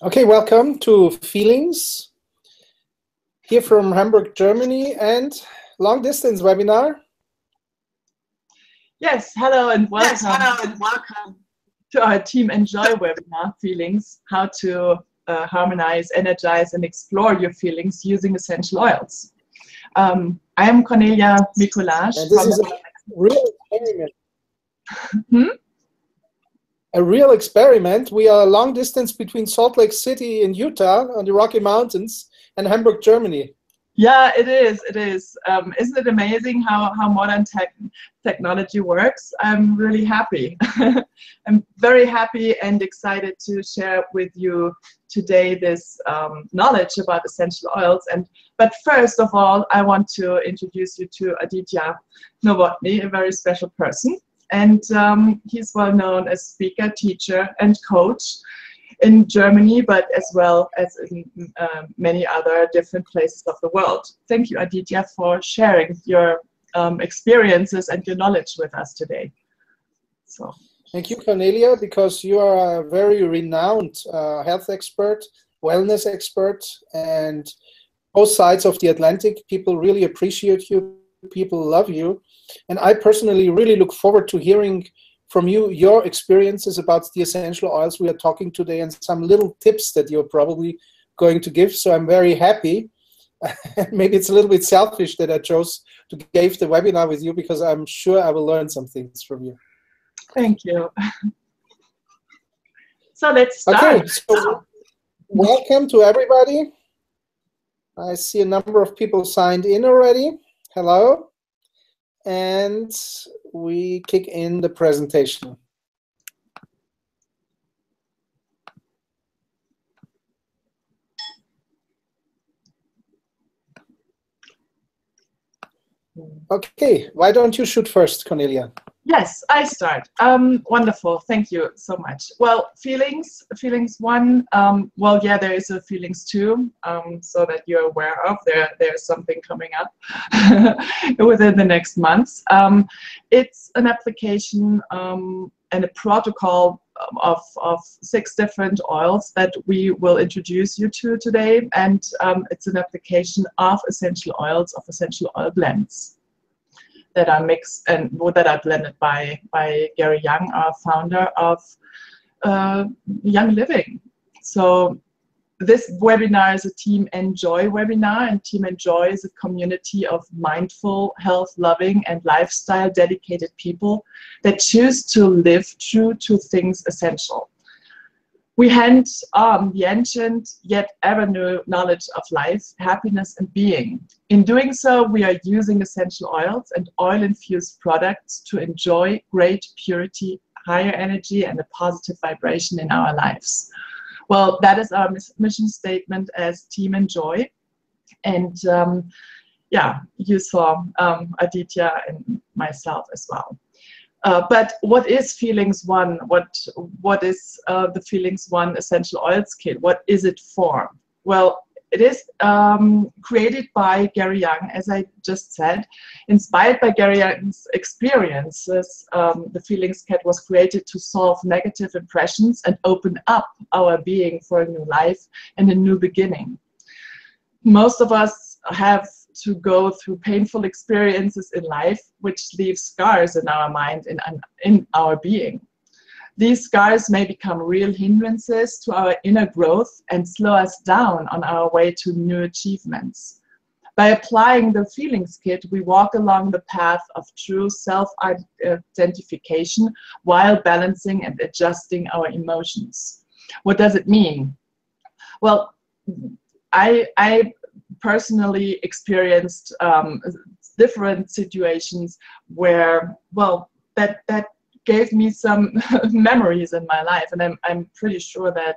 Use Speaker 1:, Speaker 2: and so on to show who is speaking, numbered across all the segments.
Speaker 1: Okay, welcome to Feelings, here from Hamburg, Germany, and long distance webinar.
Speaker 2: Yes, hello and welcome to our Team Enjoy webinar, Feelings, how to harmonize, energize, and explore your feelings using essential oils. I am Cornelia Mikulash.
Speaker 1: And this is a real experiment.
Speaker 2: Hmm?
Speaker 1: A real experiment. We are long distance between Salt Lake City in Utah on the Rocky Mountains and Hamburg, Germany.
Speaker 2: Yeah, it is. It is. Isn't it amazing how modern technology works? I'm really happy. I'm very happy and excited to share with you today this knowledge about essential oils. But first of all, I want to introduce you to Aditya Novotny, a very special person. And he's well known as speaker, teacher, and coach in Germany, but as well as in many other different places of the world. Thank you, Aditya, for sharing your experiences and your knowledge with us today. So,
Speaker 1: thank you, Cornelia, because you are a very renowned health expert, wellness expert, and both sides of the Atlantic. People really appreciate you. People love you. And I personally really look forward to hearing from you your experiences about the essential oils we are talking today and some little tips that you're probably going to give. So I'm very happy. Maybe it's a little bit selfish that I chose to give the webinar with you because I'm sure I will learn some things from you.
Speaker 2: Thank you. So let's start.
Speaker 1: Okay, so welcome to everybody. I see a number of people signed in already. Hello. And we kick in the presentation. Okay, why don't you shoot first, Cornelia?
Speaker 2: Yes, I start. Wonderful, thank you so much. Well, feelings one, well, yeah, there is a feelings two, so that you're aware of, there's something coming up within the next months. It's an application and a protocol of 6 different oils that we will introduce you to today, and it's an application of essential oils, of essential oil blends that are mixed and that are blended by Gary Young, our founder of Young Living. So this webinar is a Team Enjoy webinar, and Team Enjoy is a community of mindful, health-loving, and lifestyle-dedicated people that choose to live true to things essential. We hand on the ancient yet ever new knowledge of life, happiness, and being. In doing so, we are using essential oils and oil-infused products to enjoy great purity, higher energy, and a positive vibration in our lives. Well, that is our mission statement as Team Enjoy. And yeah, you saw Aditya and myself as well. But what is Feelings One? What is the Feelings One Essential Oils Kit? What is it for? Well, it is created by Gary Young, as I just said. Inspired by Gary Young's experiences, the Feelings Kit was created to solve negative impressions and open up our being for a new life and a new beginning. Most of us have to go through painful experiences in life, which leave scars in our mind and in our being. These scars may become real hindrances to our inner growth and slow us down on our way to new achievements. By applying the Feelings Kit, we walk along the path of true self-identification while balancing and adjusting our emotions. What does it mean? Well, I personally experienced different situations where, well, that gave me some memories in my life, and I'm pretty sure that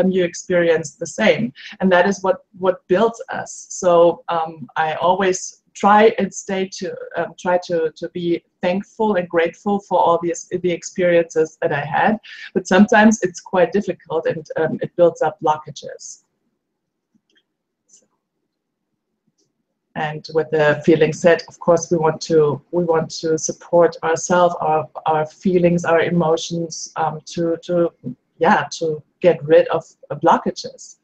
Speaker 2: you experienced the same, and that is what builds us. So I always try and try to be thankful and grateful for all the experiences that I had, but sometimes it's quite difficult, and it builds up blockages. And with the Feelings set, of course, we want to support ourselves, our feelings, our emotions, to get rid of blockages?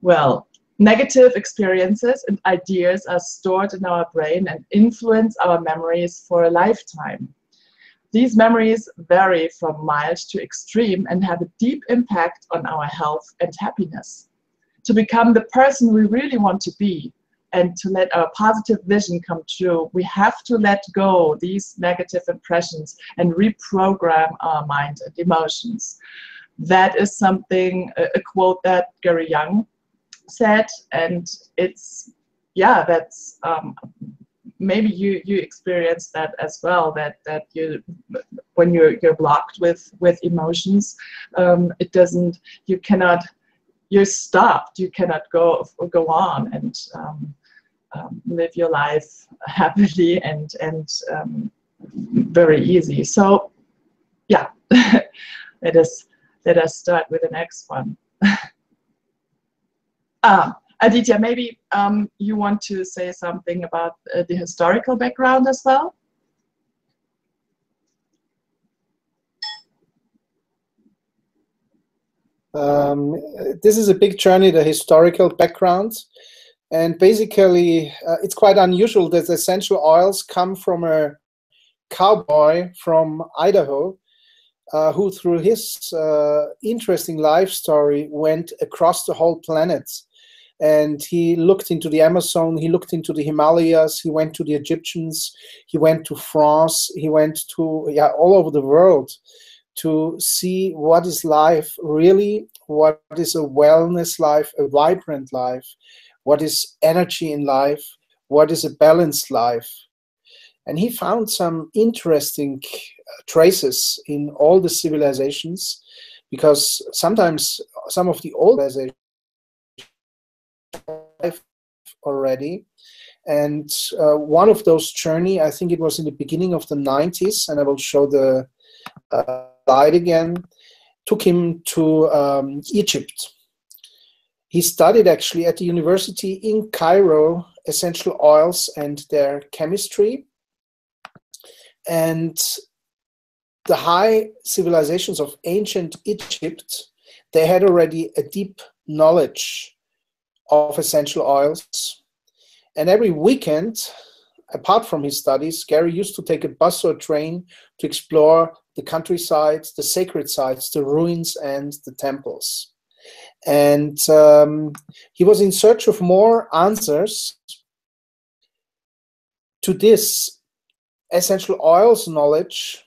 Speaker 2: Well, negative experiences and ideas are stored in our brain and influence our memories for a lifetime. These memories vary from mild to extreme and have a deep impact on our health and happiness. To become the person we really want to be and to let our positive vision come true, we have to let go these negative impressions and reprogram our mind and emotions. That is something, a quote that Gary Young said, and it's, yeah, that's maybe you experience that as well, that you, when you're blocked with emotions, it doesn't, you cannot, you're stopped, you cannot go on and live your life happily and very easy. So yeah, let us start with the next one. Aditya, maybe you want to say something about the historical background as well?
Speaker 1: This is a big journey, the historical background. And basically, it's quite unusual that essential oils come from a cowboy from Idaho who, through his interesting life story, went across the whole planet. And he looked into the Amazon, he looked into the Himalayas, he went to the Egyptians, he went to France, he went to, yeah, all over the world to see what is life really, what is a wellness life, a vibrant life, what is energy in life, what is a balanced life. And he found some interesting traces in all the civilizations, because sometimes some of the old civilizations already. And one of those journey, I think it was in the beginning of the 90s, and I will show the slide again, took him to Egypt. He studied actually at the university in Cairo essential oils and their chemistry. And the high civilizations of ancient Egypt, they had already a deep knowledge of essential oils. And every weekend, apart from his studies, Gary used to take a bus or train to explore the countryside, the sacred sites, the ruins, and the temples. And he was in search of more answers to this essential oils knowledge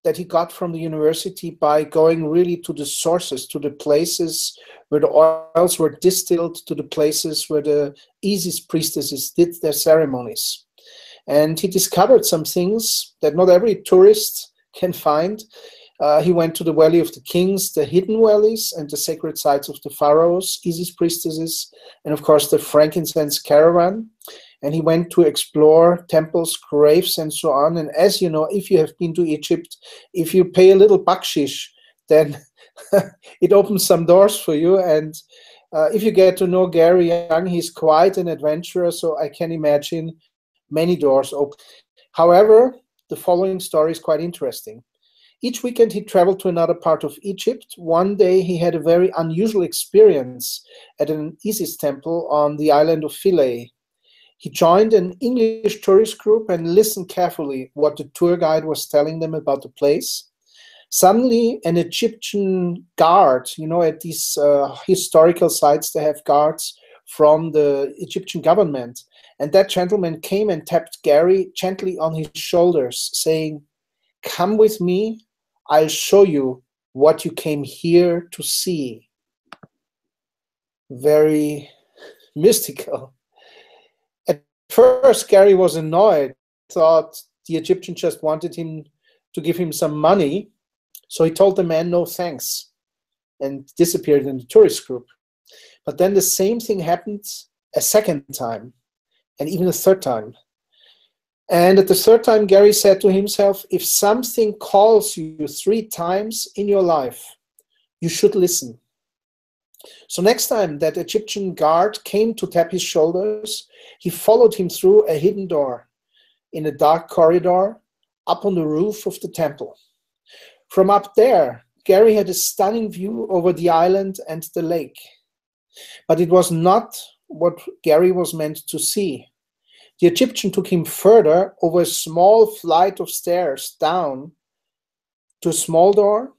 Speaker 1: that he got from the university by going really to the sources, to the places where the oils were distilled, to the places where the Isis priestesses did their ceremonies. And he discovered some things that not every tourist can find. He went to the Valley of the Kings, the hidden valleys, and the sacred sites of the pharaohs, Isis priestesses, and of course the frankincense caravan. And he went to explore temples, graves, and so on. And as you know, if you have been to Egypt, if you pay a little bakshish, then it opens some doors for you. And if you get to know Gary Young, he's quite an adventurer, so I can imagine many doors open. However, the following story is quite interesting. Each weekend he traveled to another part of Egypt. One day he had a very unusual experience at an Isis temple on the island of Philae. He joined an English tourist group and listened carefully what the tour guide was telling them about the place. Suddenly, an Egyptian guard, you know, at these historical sites, they have guards from the Egyptian government. And that gentleman came and tapped Gary gently on his shoulders, saying, "Come with me, I'll show you what you came here to see." Very mystical. At first, Gary was annoyed, thought the Egyptian just wanted him to give him some money. So he told the man no thanks and disappeared in the tourist group. But then the same thing happened a second time and even a third time. And at the third time, Gary said to himself, if something calls you 3 times in your life, you should listen. So next time that Egyptian guard came to tap his shoulders, he followed him through a hidden door in a dark corridor up on the roof of the temple. From up there, Gary had a stunning view over the island and the lake. But it was not what Gary was meant to see. The Egyptian took him further over a small flight of stairs down to a small door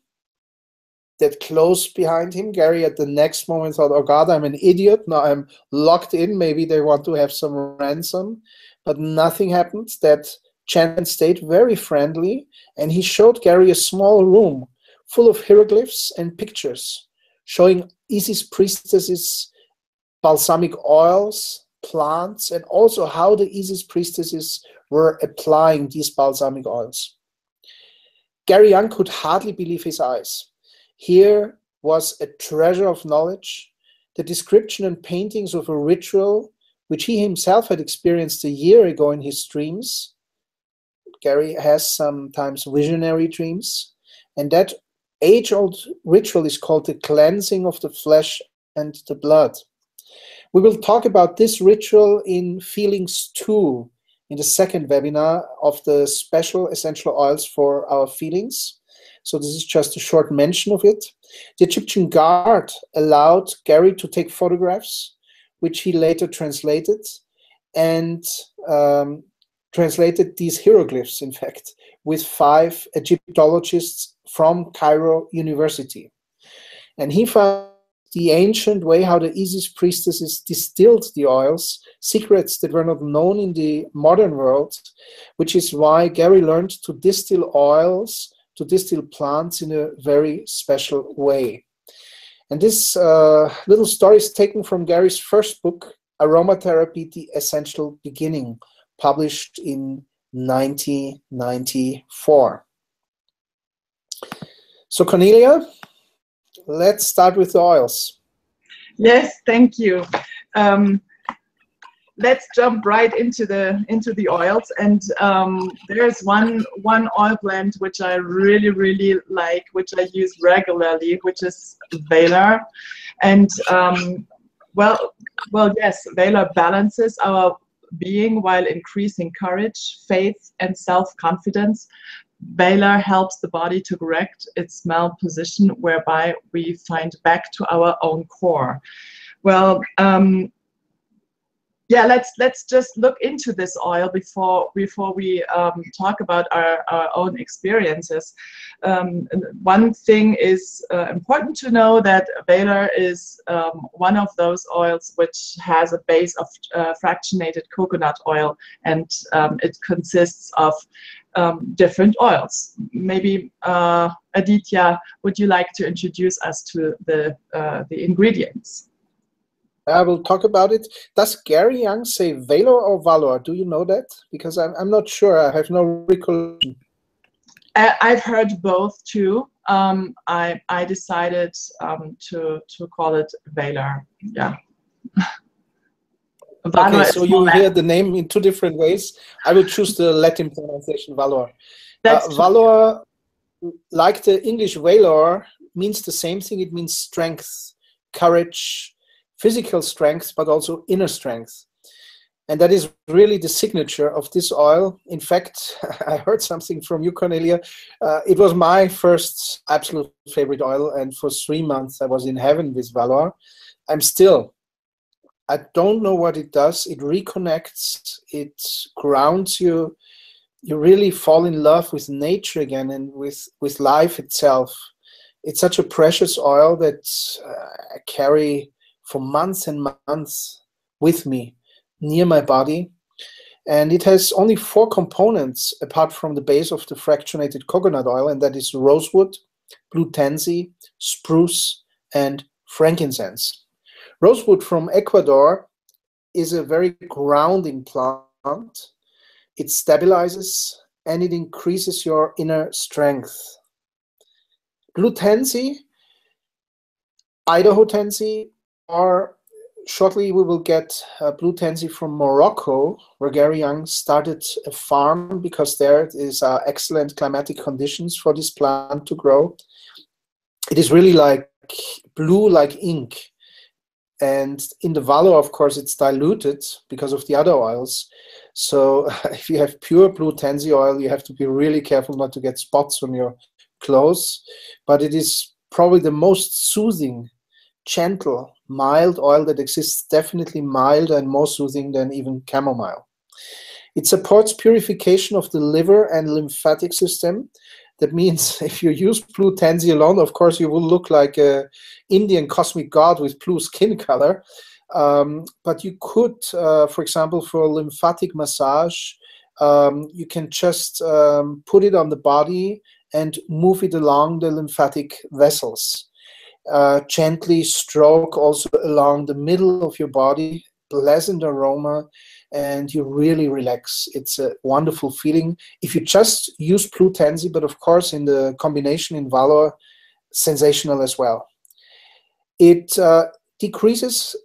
Speaker 1: that closed behind him. Gary at the next moment thought, oh God, I'm an idiot. Now I'm locked in. Maybe they want to have some ransom. But nothing happened. That gentleman stayed very friendly, and he showed Gary a small room full of hieroglyphs and pictures showing Isis priestesses, balsamic oils, plants, and also how the Isis priestesses were applying these balsamic oils. Gary Young could hardly believe his eyes. Here was a treasure of knowledge, the description and paintings of a ritual which he himself had experienced a year ago in his dreams. Gary has sometimes visionary dreams, and that age-old ritual is called the cleansing of the flesh and the blood. We will talk about this ritual in Feelings 2 in the second webinar of the special essential oils for our feelings. So this is just a short mention of it. The Egyptian guard allowed Gary to take photographs, which he later translated, and translated these hieroglyphs, in fact, with 5 Egyptologists from Cairo University. And he found the ancient way how the Isis priestesses distilled the oils, secrets that were not known in the modern world, which is why Gary learned to distill oils, to distill plants in a very special way. And this little story is taken from Gary's first book, Aromatherapy, The Essential Beginning, published in 1994. So Cornelia, let's start with the oils.
Speaker 2: Yes, thank you. Let's jump right into the oils, and there's one oil blend which I really like, which I use regularly, which is Valor. And well, yes, Valor balances our being while increasing courage, faith, and self-confidence. Valor helps the body to correct its malposition, whereby we find back to our own core. Well, yeah, let's just look into this oil before we talk about our own experiences. One thing is important to know, that Valor is one of those oils which has a base of fractionated coconut oil, and it consists of different oils. Maybe Aditya, would you like to introduce us to the ingredients?
Speaker 1: I will talk about it. Does Gary Young say Valor or Valor? Do you know that? Because I'm not sure. I have no recollection.
Speaker 2: I've heard both too. I decided to call it Valor. Yeah.
Speaker 1: Okay, so you hear the name in 2 different ways. I will choose the Latin pronunciation, Valor. Valor, like the English Valor, means the same thing. It means strength, courage, physical strength, but also inner strength. And that is really the signature of this oil. In fact, I heard something from you, Cornelia. It was my first absolute favorite oil, and for 3 months I was in heaven with Valor. I don't know what it does. It reconnects, it grounds you. You really fall in love with nature again and with life itself. It's such a precious oil that I carry for months and months with me, near my body. And it has only 4 components apart from the base of the fractionated coconut oil, and that is rosewood, blue tansy, spruce, and frankincense. Rosewood from Ecuador is a very grounding plant. It stabilizes and it increases your inner strength. Blue tansy, Idaho tansy, or shortly we will get blue tansy from Morocco, where Gary Young started a farm because there is excellent climatic conditions for this plant to grow. It is really like blue like ink. And in the Valor, of course, it's diluted because of the other oils. So if you have pure blue tansy oil, you have to be really careful not to get spots on your close, but it is probably the most soothing, gentle, mild oil that exists, definitely milder and more soothing than even chamomile. It supports purification of the liver and lymphatic system. That means if you use blue tansy alone, of course, you will look like an Indian cosmic god with blue skin color. But you could, for example, for lymphatic massage, you can just put it on the body and move it along the lymphatic vessels. Gently stroke also along the middle of your body, pleasant aroma, and you really relax. It's a wonderful feeling. If you just use blue tansy, but of course in the combination in Valor, sensational as well. It decreases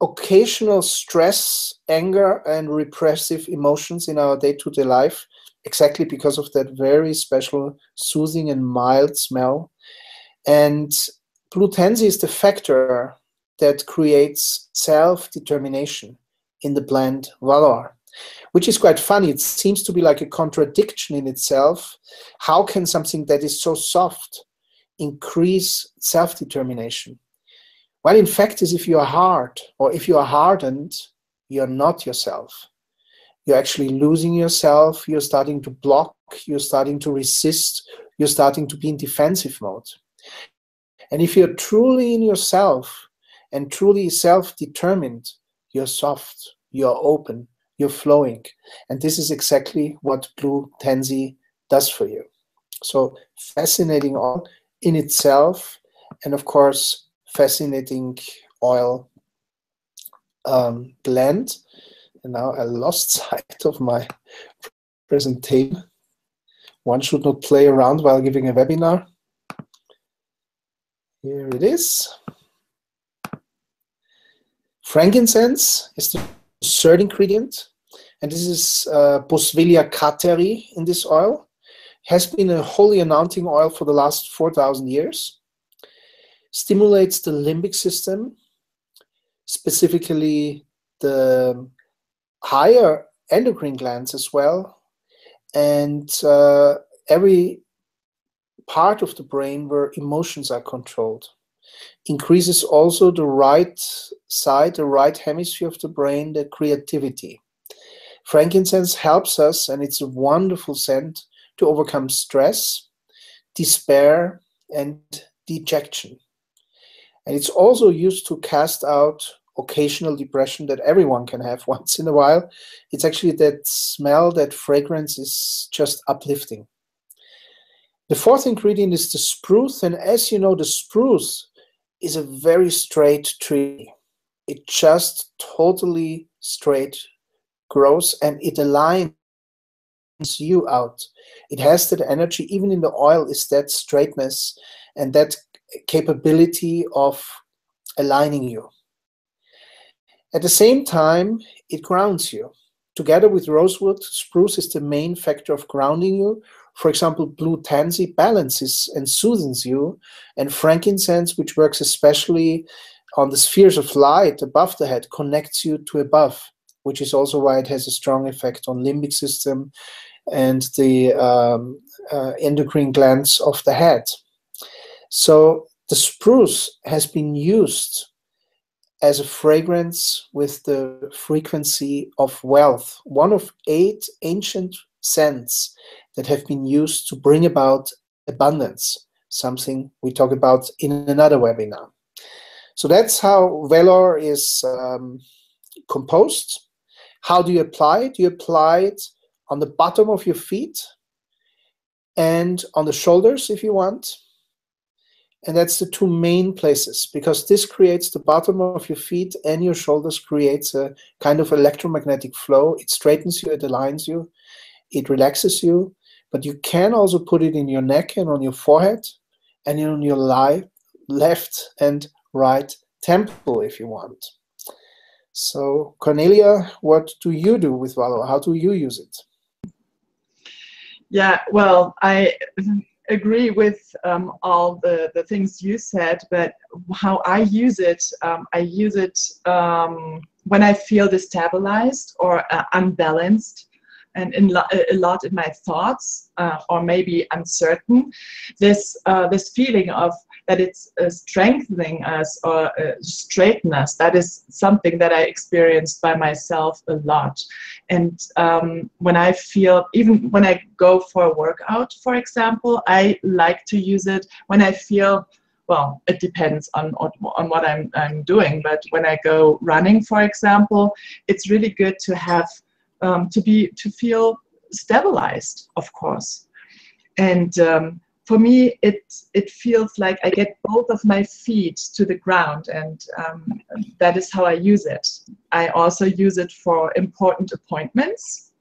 Speaker 1: occasional stress, anger, and repressive emotions in our day-to-day life, exactly because of that very special soothing and mild smell. And blue tansy is the factor that creates self-determination in the blend Valor, which is quite funny. It seems to be like a contradiction in itself. How can something that is so soft increase self-determination? Well, in fact, is if you are hard or if you are hardened, you're not yourself. You're actually losing yourself. You're starting to block. You're starting to resist. You're starting to be in defensive mode. And if you're truly in yourself and truly self-determined, you're soft, you're open, you're flowing. And this is exactly what blue tansy does for you. So fascinating oil in itself, and of course, fascinating oil blend. And now I lost sight of my presentation. One should not play around while giving a webinar. Here it is. Frankincense is the third ingredient, and this is Boswellia cateri in this oil. Has been a holy anointing oil for the last 4,000 years. Stimulates the limbic system, specifically the higher endocrine glands as well, and every part of the brain where emotions are controlled. Increases also the right side, the right hemisphere of the brain, the creativity. Frankincense helps us, and it's a wonderful scent, to overcome stress, despair, and dejection. And it's also used to cast out occasional depression that everyone can have once in a while. It's actually that smell, that fragrance is just uplifting. The fourth ingredient is the spruce, and as you know, the spruce is a very straight tree. It just totally straight grows, and it aligns you out. It has that energy, even in the oil, is that straightness and that capability of aligning you. At the same time, it grounds you. Together with rosewood, spruce is the main factor of grounding you. For example, blue tansy balances and soothes you, and frankincense, which works especially on the spheres of light above the head, connects you to above, which is also why it has a strong effect on limbic system and the endocrine glands of the head. So the spruce has been used as a fragrance with the frequency of wealth, one of 8 ancient scents that have been used to bring about abundance, something we talk about in another webinar. So that's how Valor is composed. How do you apply it? You apply it on the bottom of your feet and on the shoulders if you want. And that's the 2 main places, because this creates the bottom of your feet and your shoulders, creates a kind of electromagnetic flow. It straightens you, it aligns you, it relaxes you. But you can also put it in your neck and on your forehead and on your left and right temple if you want. So Cornelia, what do you do with Valor? How do you use it?
Speaker 2: Yeah, well, I agree with all the things you said, but how I use it when I feel destabilized or unbalanced. and a lot in my thoughts, or maybe uncertain, this feeling of that it's strengthening us or straighten us, that is something that I experienced by myself a lot. And when I feel, even when I go for a workout, for example, I like to use it when I feel, well, it depends on what I'm doing, but when I go running, for example, it's really good to have to feel stabilized, of course. And for me, it feels like I get both of my feet to the ground, and that is how I use it. I also use it for important appointments,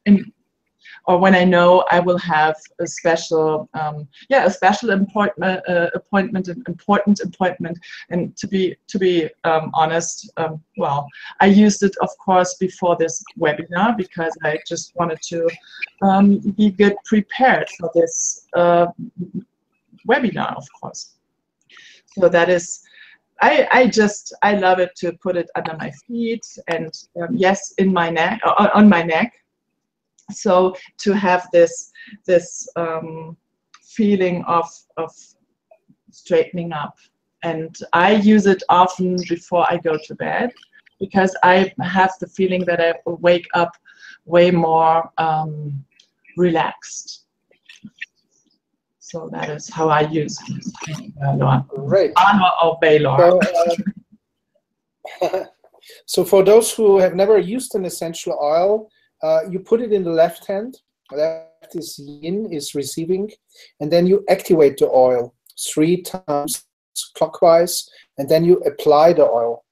Speaker 2: or when I know I will have a special, appointment, an important appointment. And to be honest, well, I used it, of course, before this webinar, because I just wanted to be good prepared for this webinar, of course. So that is, I love it to put it under my feet, and yes, in my neck, on my neck. So to have this feeling of straightening up, and I use it often before I go to bed, because I have the feeling that I wake up way more relaxed. So that is how I use it.
Speaker 1: Great.
Speaker 2: Or Baylor.
Speaker 1: So for those who have never used an essential oil, you put it in the left hand. Left is yin, is receiving, and then you activate the oil 3 times clockwise, and then you apply the oil.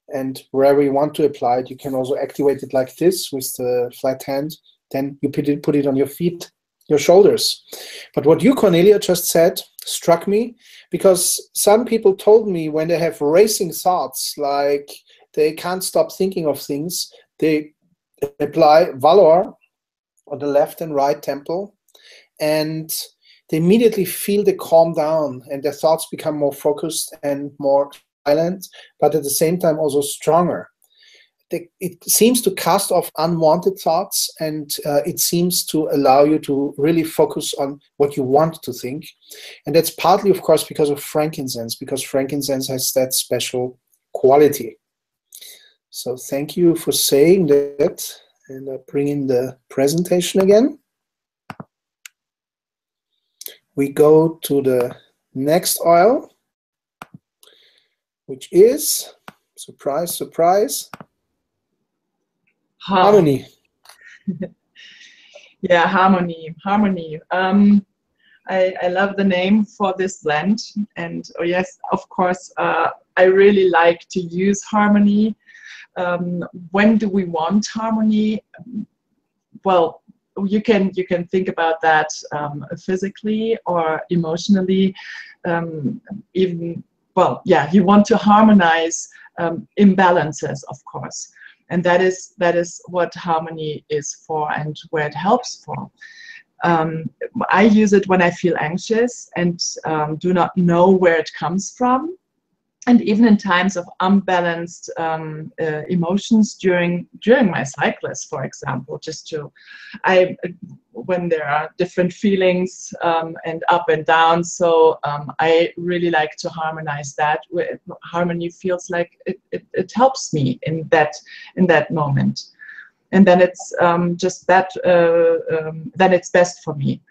Speaker 1: And wherever you want to apply it, you can also activate it like this with the flat hand. Then you put it on your feet, your shoulders. But what you, Cornelia, just said struck me, because some people told me when they have racing thoughts, like they can't stop thinking of things, they apply Valor on the left and right temple, and they immediately feel the calm down, and their thoughts become more focused and more silent, but at the same time also stronger. It seems to cast off unwanted thoughts, and it seems to allow you to really focus on what you want to think. And that's partly, of course, because of frankincense, because frankincense has that special quality. So thank you for saying that, and I'll bring in the presentation again. We go to the next oil, which is, surprise, surprise, Harmony.
Speaker 2: Yeah, Harmony. I love the name for this blend, and oh yes, of course, I really like to use Harmony. When do we want harmony? Well, you can think about that physically or emotionally. Even, well, yeah, you want to harmonize imbalances, of course. And that is what harmony is for, and where it helps for. I use it when I feel anxious and do not know where it comes from. And even in times of unbalanced emotions during my cycles, for example, when there are different feelings and up and down, so I really like to harmonize that. Harmony feels like it helps me in that moment, and then it's just that. Then it's best for me.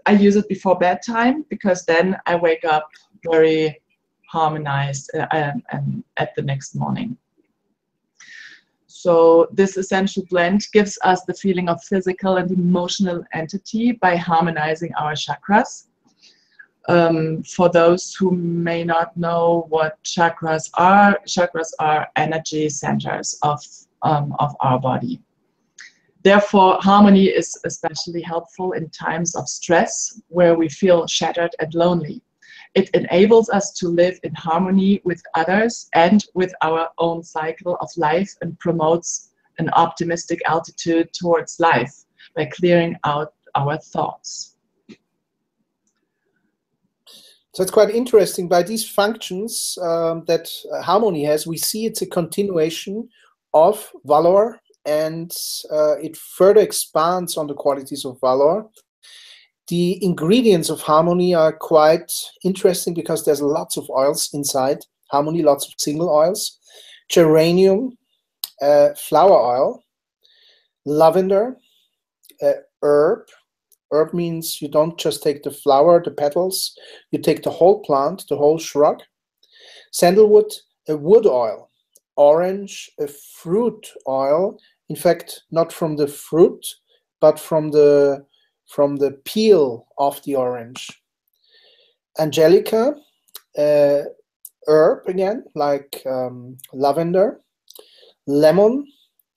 Speaker 2: I use it before bedtime, because then I wake up very harmonized and at the next morning. So this essential blend gives us the feeling of physical and emotional entity by harmonizing our chakras. For those who may not know what chakras are energy centers of our body. Therefore, harmony is especially helpful in times of stress, where we feel shattered and lonely. It enables us to live in harmony with others and with our own cycle of life, and promotes an optimistic attitude towards life by clearing out our thoughts.
Speaker 1: So it's quite interesting. By these functions that Harmony has, we see it's a continuation of Valor and it further expands on the qualities of valor. The ingredients of harmony are quite interesting because there's lots of oils inside harmony, lots of single oils. Geranium, flower oil, lavender, herb. Herb means you don't just take the flower, the petals, you take the whole plant, the whole shrub. Sandalwood, a wood oil. Orange, a fruit oil. In fact, not from the fruit, but from the peel of the orange. Angelica, herb again, like lavender. Lemon,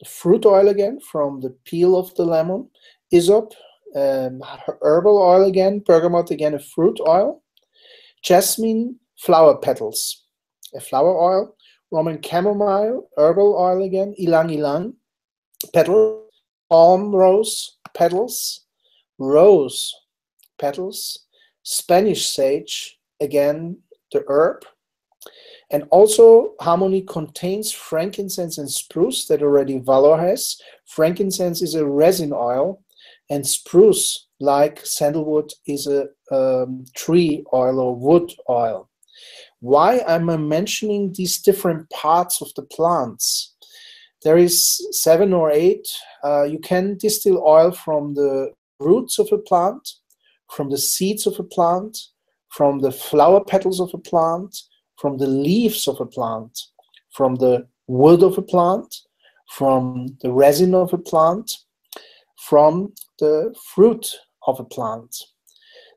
Speaker 1: fruit oil again, from the peel of the lemon. Hyssop, herbal oil again. Bergamot again, a fruit oil. Jasmine, flower petals, a flower oil. Roman chamomile, herbal oil again. Ylang ylang, petals. Palm rose, petals. Rose, petals. Spanish sage, again, the herb. And also, harmony contains frankincense and spruce that already Valor has. Frankincense is a resin oil, and spruce, like sandalwood, is a tree oil or wood oil. Why am I mentioning these different parts of the plants? There is 7 or 8. You can distill oil from the roots of a plant, from the seeds of a plant, from the flower petals of a plant, from the leaves of a plant, from the wood of a plant, from the resin of a plant, from the fruit of a plant.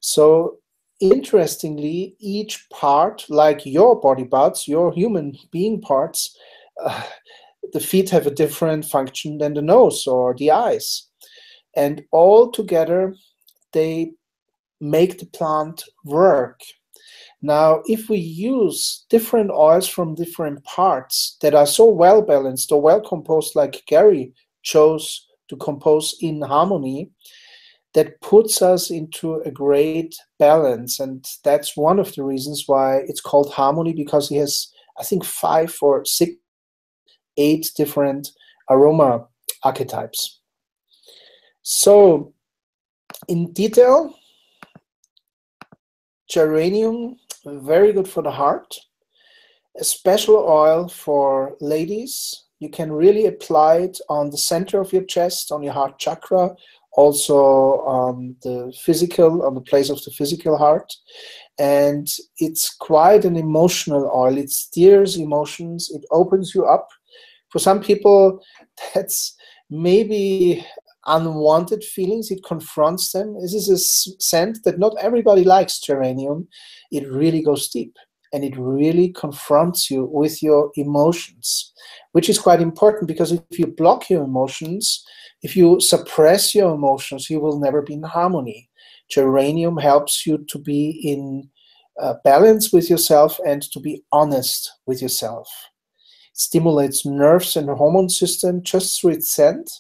Speaker 1: So interestingly, each part, like your body parts, your human being parts, the feet have a different function than the nose or the eyes. And all together, they make the plant work. Now, if we use different oils from different parts that are so well balanced or well composed, like Gary chose to compose in harmony, that puts us into a great balance. And that's one of the reasons why it's called harmony, because he has, I think, 5 or 6, 8 different aroma archetypes. So, in detail, geranium, very good for the heart. A special oil for ladies. You can really apply it on the center of your chest, on your heart chakra, also on the physical, on the place of the physical heart. And it's quite an emotional oil. It steers emotions. It opens you up. For some people, that's maybe unwanted feelings. It confronts them. This is a scent that not everybody likes, geranium. It really goes deep, and it really confronts you with your emotions, which is quite important, because if you block your emotions, if you suppress your emotions, you will never be in harmony. Geranium helps you to be in balance with yourself and to be honest with yourself. It stimulates nerves and the hormone system just through its scent,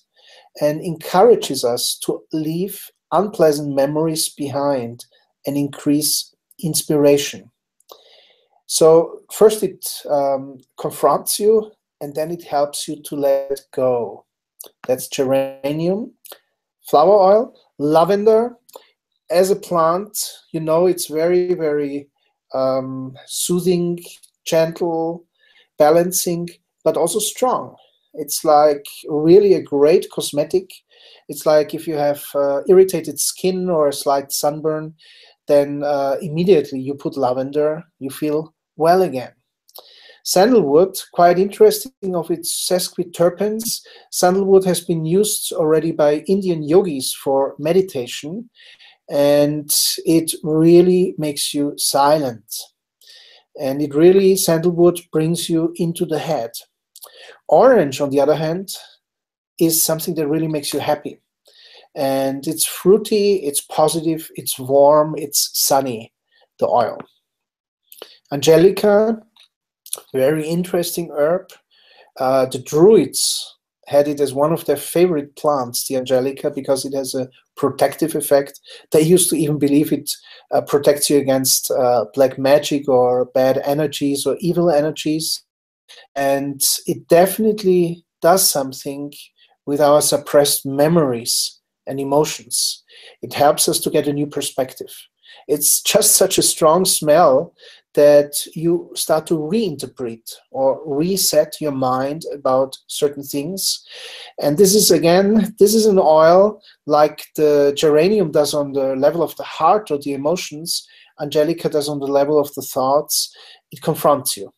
Speaker 1: and encourages us to leave unpleasant memories behind and increase inspiration. So first it confronts you, and then it helps you to let go. That's geranium. Flower oil, lavender. As a plant, you know, it's very, very soothing, gentle, balancing, but also strong. It's like really a great cosmetic. It's like if you have irritated skin or a slight sunburn, then immediately you put lavender, you feel well again. Sandalwood, quite interesting of its sesquiterpenes. Sandalwood has been used already by Indian yogis for meditation, and it really makes you silent. And it really, sandalwood brings you into the head. Orange, on the other hand, is something that really makes you happy. And it's fruity, it's positive, it's warm, it's sunny, the oil. Angelica, very interesting herb. The Druids had it as one of their favorite plants, the Angelica, because it has a protective effect. They used to even believe it protects you against black magic or bad energies or evil energies. And it definitely does something with our suppressed memories and emotions. It helps us to get a new perspective. It's just such a strong smell that you start to reinterpret or reset your mind about certain things. And this is, again, this is an oil like the geranium does on the level of the heart or the emotions. Angelica does on the level of the thoughts. It confronts you.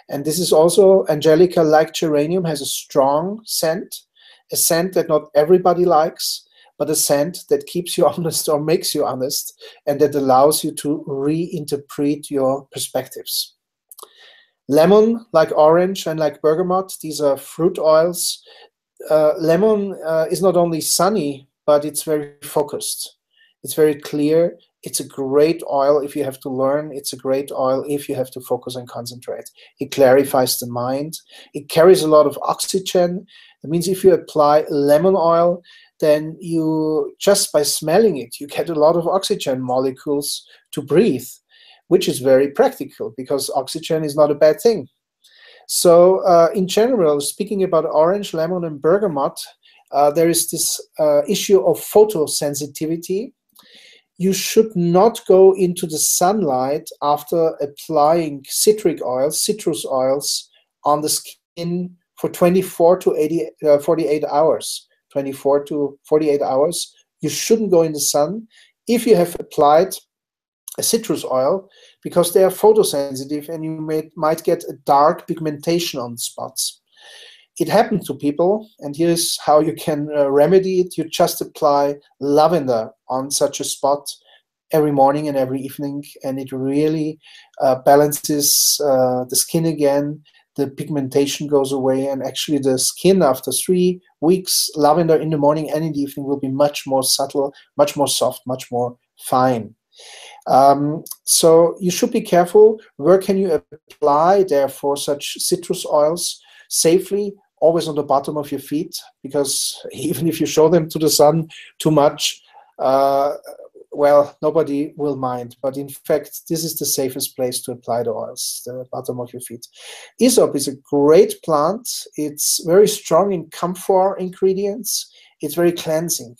Speaker 1: And this is also, Angelica, like geranium, has a strong scent, a scent that not everybody likes, but a scent that keeps you honest or makes you honest, and that allows you to reinterpret your perspectives. Lemon, like orange and like bergamot, these are fruit oils. Lemon is not only sunny, but it's very focused. It's very clear. It's a great oil if you have to learn. It's a great oil if you have to focus and concentrate. It clarifies the mind. It carries a lot of oxygen. That means if you apply lemon oil, then you, just by smelling it, you get a lot of oxygen molecules to breathe, which is very practical because oxygen is not a bad thing. So in general, speaking about orange, lemon, and bergamot, there is this issue of photosensitivity. You should not go into the sunlight after applying citric oils, citrus oils, on the skin for 24 to 48 hours. 24 to 48 hours. You shouldn't go in the sun if you have applied a citrus oil, because they are photosensitive and you might get a dark pigmentation on the spots. It happens to people, and here's how you can remedy it. You just apply lavender on such a spot every morning and every evening, and it really balances the skin again. The pigmentation goes away, and actually the skin after 3 weeks, lavender in the morning and in the evening, will be much more subtle, much more soft, much more fine. So you should be careful. Where can you apply, therefore, such citrus oils safely? Always on the bottom of your feet, because even if you show them to the sun too much, well, nobody will mind. But in fact, this is the safest place to apply the oils, the bottom of your feet. Hyssop is a great plant. It's very strong in camphor ingredients. It's very cleansing.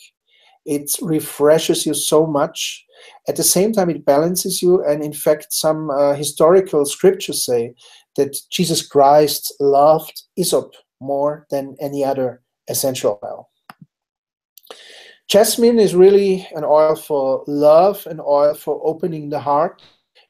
Speaker 1: It refreshes you so much. At the same time, it balances you. And in fact, some historical scriptures say that Jesus Christ loved hyssop more than any other essential oil. Jasmine is really an oil for love, an oil for opening the heart.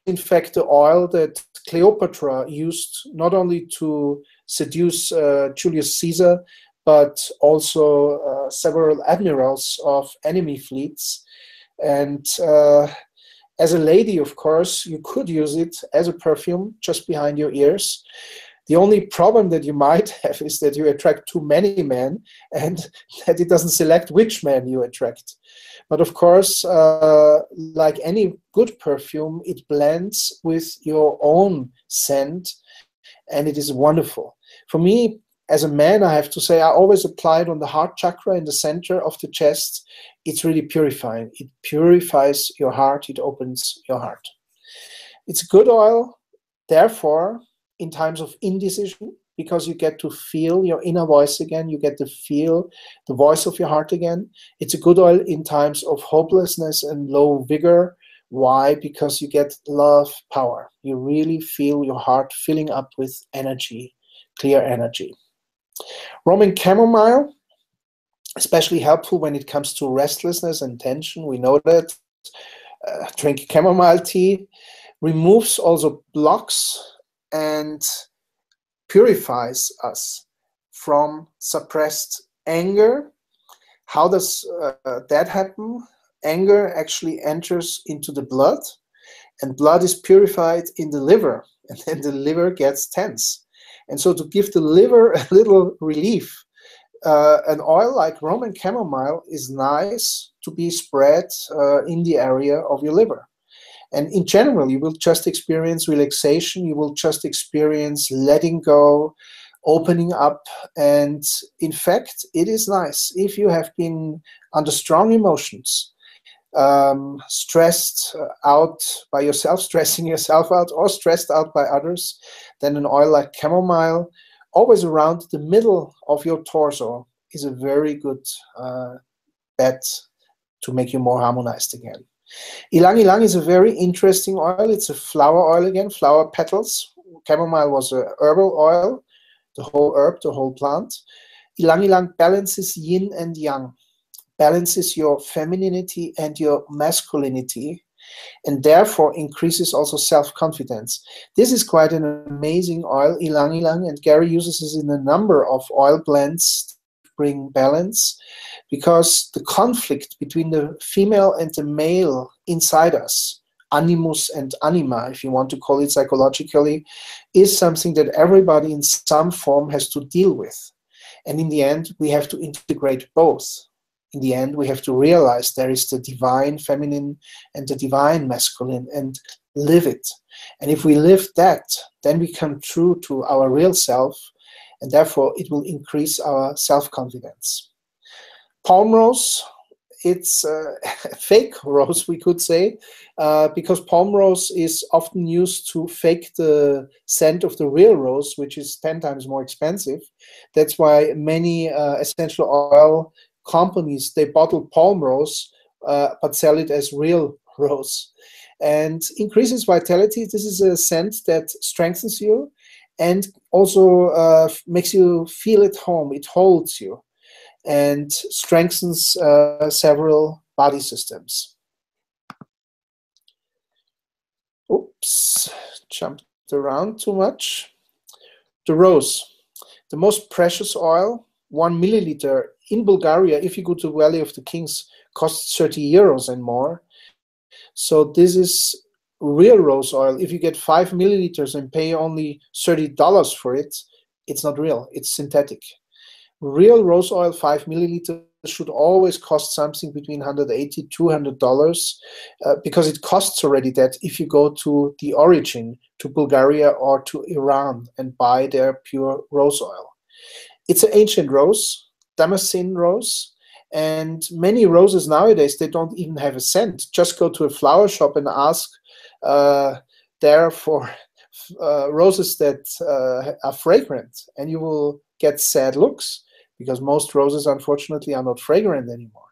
Speaker 1: In fact, the oil that Cleopatra used not only to seduce Julius Caesar, but also several admirals of enemy fleets. And as a lady, of course, you could use it as a perfume just behind your ears. The only problem that you might have is that you attract too many men, and that it doesn't select which men you attract. But of course, like any good perfume, it blends with your own scent, and it is wonderful. For me, as a man, I have to say, I always apply it on the heart chakra in the center of the chest. It's really purifying. It purifies your heart. It opens your heart. It's a good oil, therefore, in times of indecision, because you get to feel your inner voice again. You get to feel the voice of your heart again. It's a good oil in times of hopelessness and low vigor. Why? Because you get love, power. You really feel your heart filling up with energy, clear energy. Roman chamomile, especially helpful when it comes to restlessness and tension. We know that. Drink chamomile tea. Removes also blocks and purifies us from suppressed anger. How does that happen? Anger actually enters into the blood, and blood is purified in the liver, and then the liver gets tense. And so to give the liver a little relief, an oil like Roman chamomile is nice to be spread in the area of your liver. And in general, you will just experience relaxation. You will just experience letting go, opening up. And in fact, it is nice if you have been under strong emotions, stressed out by yourself, stressing yourself out, or stressed out by others, then an oil like chamomile, always around the middle of your torso, is a very good bet to make you more harmonized again. Ylang ylang is a very interesting oil. It's a flower oil again, flower petals. Chamomile was a herbal oil, the whole herb, the whole plant. Ylang ylang balances yin and yang, balances your femininity and your masculinity, and therefore increases also self-confidence. This is quite an amazing oil, ylang ylang, and Gary uses this in a number of oil blends to bring balance, because the conflict between the female and the male inside us, animus and anima, if you want to call it psychologically, is something that everybody in some form has to deal with. And in the end, we have to integrate both. In the end, we have to realize there is the divine feminine and the divine masculine, and live it. And if we live that, then we come true to our real self, and therefore it will increase our self-confidence. Palm rose, it's a fake rose, we could say, because palm rose is often used to fake the scent of the real rose, which is 10 times more expensive. That's why many essential oil companies, they bottle palm rose, but sell it as real rose. And increases vitality. This is a scent that strengthens you and also makes you feel at home. It holds you and strengthens several body systems. Oops, jumped around too much. The rose, the most precious oil, 1 milliliter in Bulgaria, if you go to Valley of the Kings, costs 30 euros and more. So this is real rose oil. If you get 5 milliliters and pay only $30 for it, it's not real, it's synthetic. Real rose oil, 5 milliliters, should always cost something between $180 to $200 because it costs already that if you go to the origin, to Bulgaria or to Iran, and buy their pure rose oil. It's an ancient rose, Damascene rose, and many roses nowadays, they don't even have a scent. Just go to a flower shop and ask there for roses that are fragrant, and you will get sad looks, because most roses, unfortunately, are not fragrant anymore.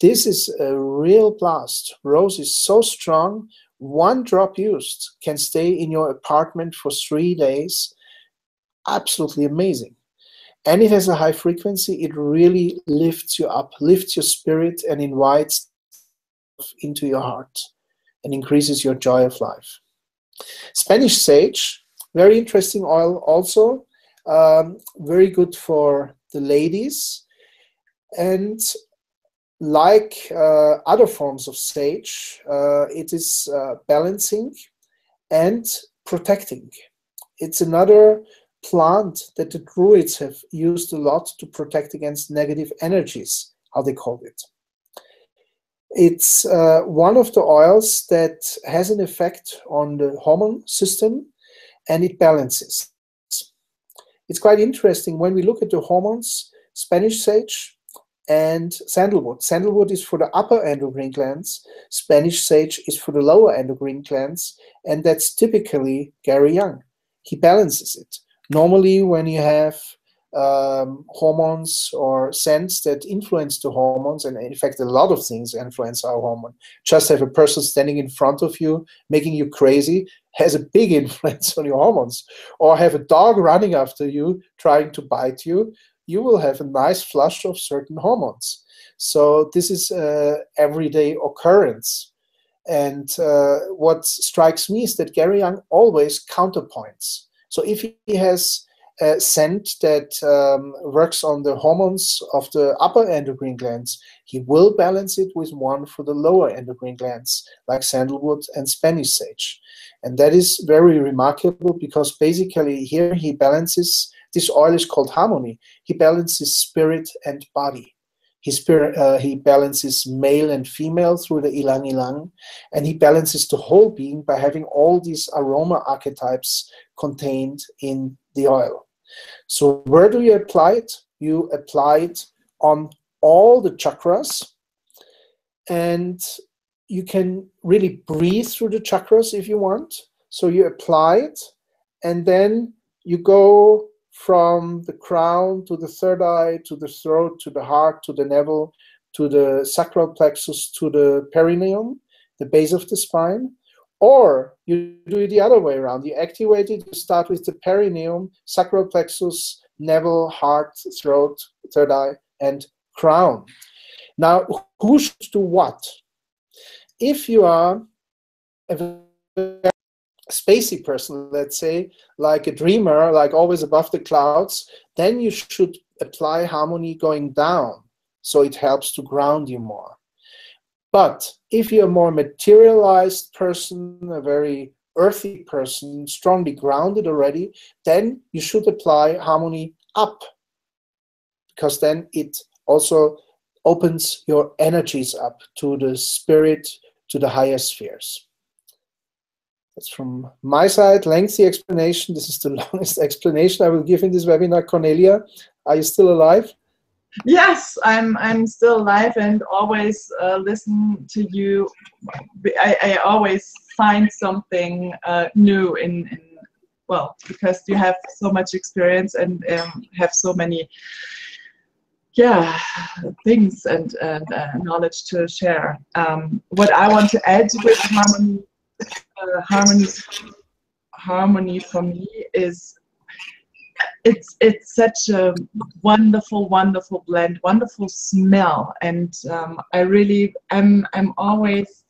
Speaker 1: This is a real blast. Rose is so strong, 1 drop used can stay in your apartment for 3 days. Absolutely amazing. And it has a high frequency. It really lifts you up, lifts your spirit, and invites into your heart and increases your joy of life. Spanish sage, very interesting oil also. Very good for the ladies, and like other forms of sage, it is balancing and protecting. It's another plant that the Druids have used a lot to protect against negative energies, how they called it. It's one of the oils that has an effect on the hormone system, and it balances. It's quite interesting when we look at the hormones, Spanish sage and sandalwood. Sandalwood is for the upper endocrine glands, Spanish sage is for the lower endocrine glands, and that's typically Gary Young. He balances it. Normally when you have hormones or scents that influence the hormones, and in fact a lot of things influence our hormone. Just have a person standing in front of you making you crazy has a big influence on your hormones. Or have a dog running after you trying to bite you, you will have a nice flush of certain hormones. So this is an everyday occurrence. And what strikes me is that Gary Young always counterpoints. So if he has a scent that works on the hormones of the upper endocrine glands, he will balance it with one for the lower endocrine glands, like sandalwood and Spanish sage. And that is very remarkable, because basically here he balances, this oil is called harmony, he balances spirit and body. He balances male and female through the ylang ylang, and he balances the whole being by having all these aroma archetypes contained in the oil. So where do you apply it? You apply it on all the chakras, and you can really breathe through the chakras if you want. So you apply it, and then you go from the crown to the third eye, to the throat, to the heart, to the navel, to the sacral plexus, to the perineum, the base of the spine. Or you do it the other way around. You activate it, you start with the perineum, sacral plexus, navel, heart, throat, third eye, and crown. Now, who should do what? If you are a spacey person, let's say, like a dreamer, like always above the clouds, then you should apply harmony going down, so it helps to ground you more. But if you're a more materialized person, a very earthy person, strongly grounded already, then you should apply harmony up, because then it also opens your energies up to the spirit, to the higher spheres. That's from my side, lengthy explanation. This is the longest explanation I will give in this webinar. Cornelia, are you still alive?
Speaker 2: Yes, I'm still alive and always listen to you. I always find something new in, well, because you have so much experience and have so many, yeah, things and knowledge to share. What I want to add with harmony for me is it's such a wonderful blend, wonderful smell, and I'm always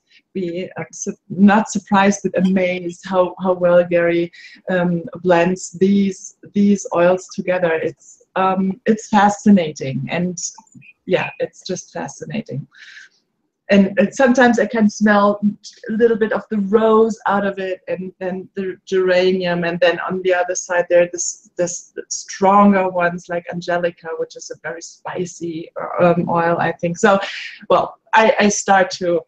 Speaker 2: not surprised but amazed how well Gary blends these oils together. It's fascinating, and yeah, it's just fascinating. And sometimes I can smell a little bit of the rose out of it, and then the geranium, and then on the other side there are this stronger ones like Angelica, which is a very spicy oil, I think. So, well, I start to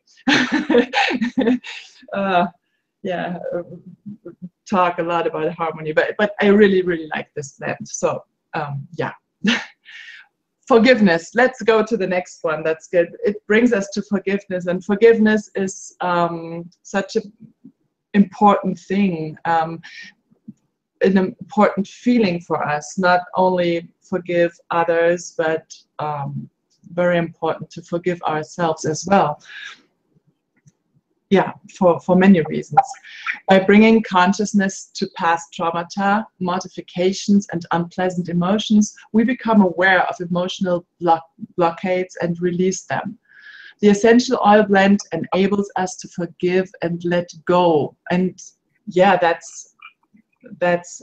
Speaker 2: talk a lot about harmony, but I really like this blend. So yeah. Forgiveness. Let's go to the next one. That's good. It brings us to forgiveness, and forgiveness is such an important thing, an important feeling for us. Not only forgive others, but very important to forgive ourselves as well. Yeah, for many reasons. By bringing consciousness to past traumata, mortifications, and unpleasant emotions, we become aware of emotional blockades and release them. The essential oil blend enables us to forgive and let go. And yeah, that's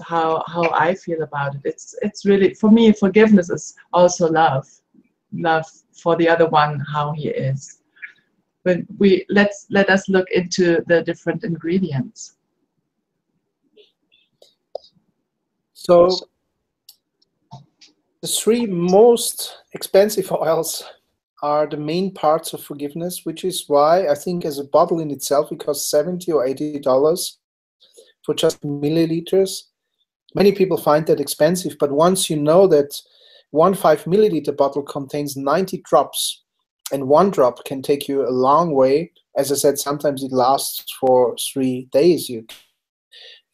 Speaker 2: how I feel about it. It's really, for me, forgiveness is also love for the other one, how he is. But let us look into the different ingredients.
Speaker 1: So the three most expensive oils are the main parts of forgiveness, which is why I think as a bottle in itself it costs $70 or $80 for just milliliters. Many people find that expensive, but once you know that one 5 milliliter bottle contains 90 drops, and one drop can take you a long way. As I said, sometimes it lasts for 3 days. You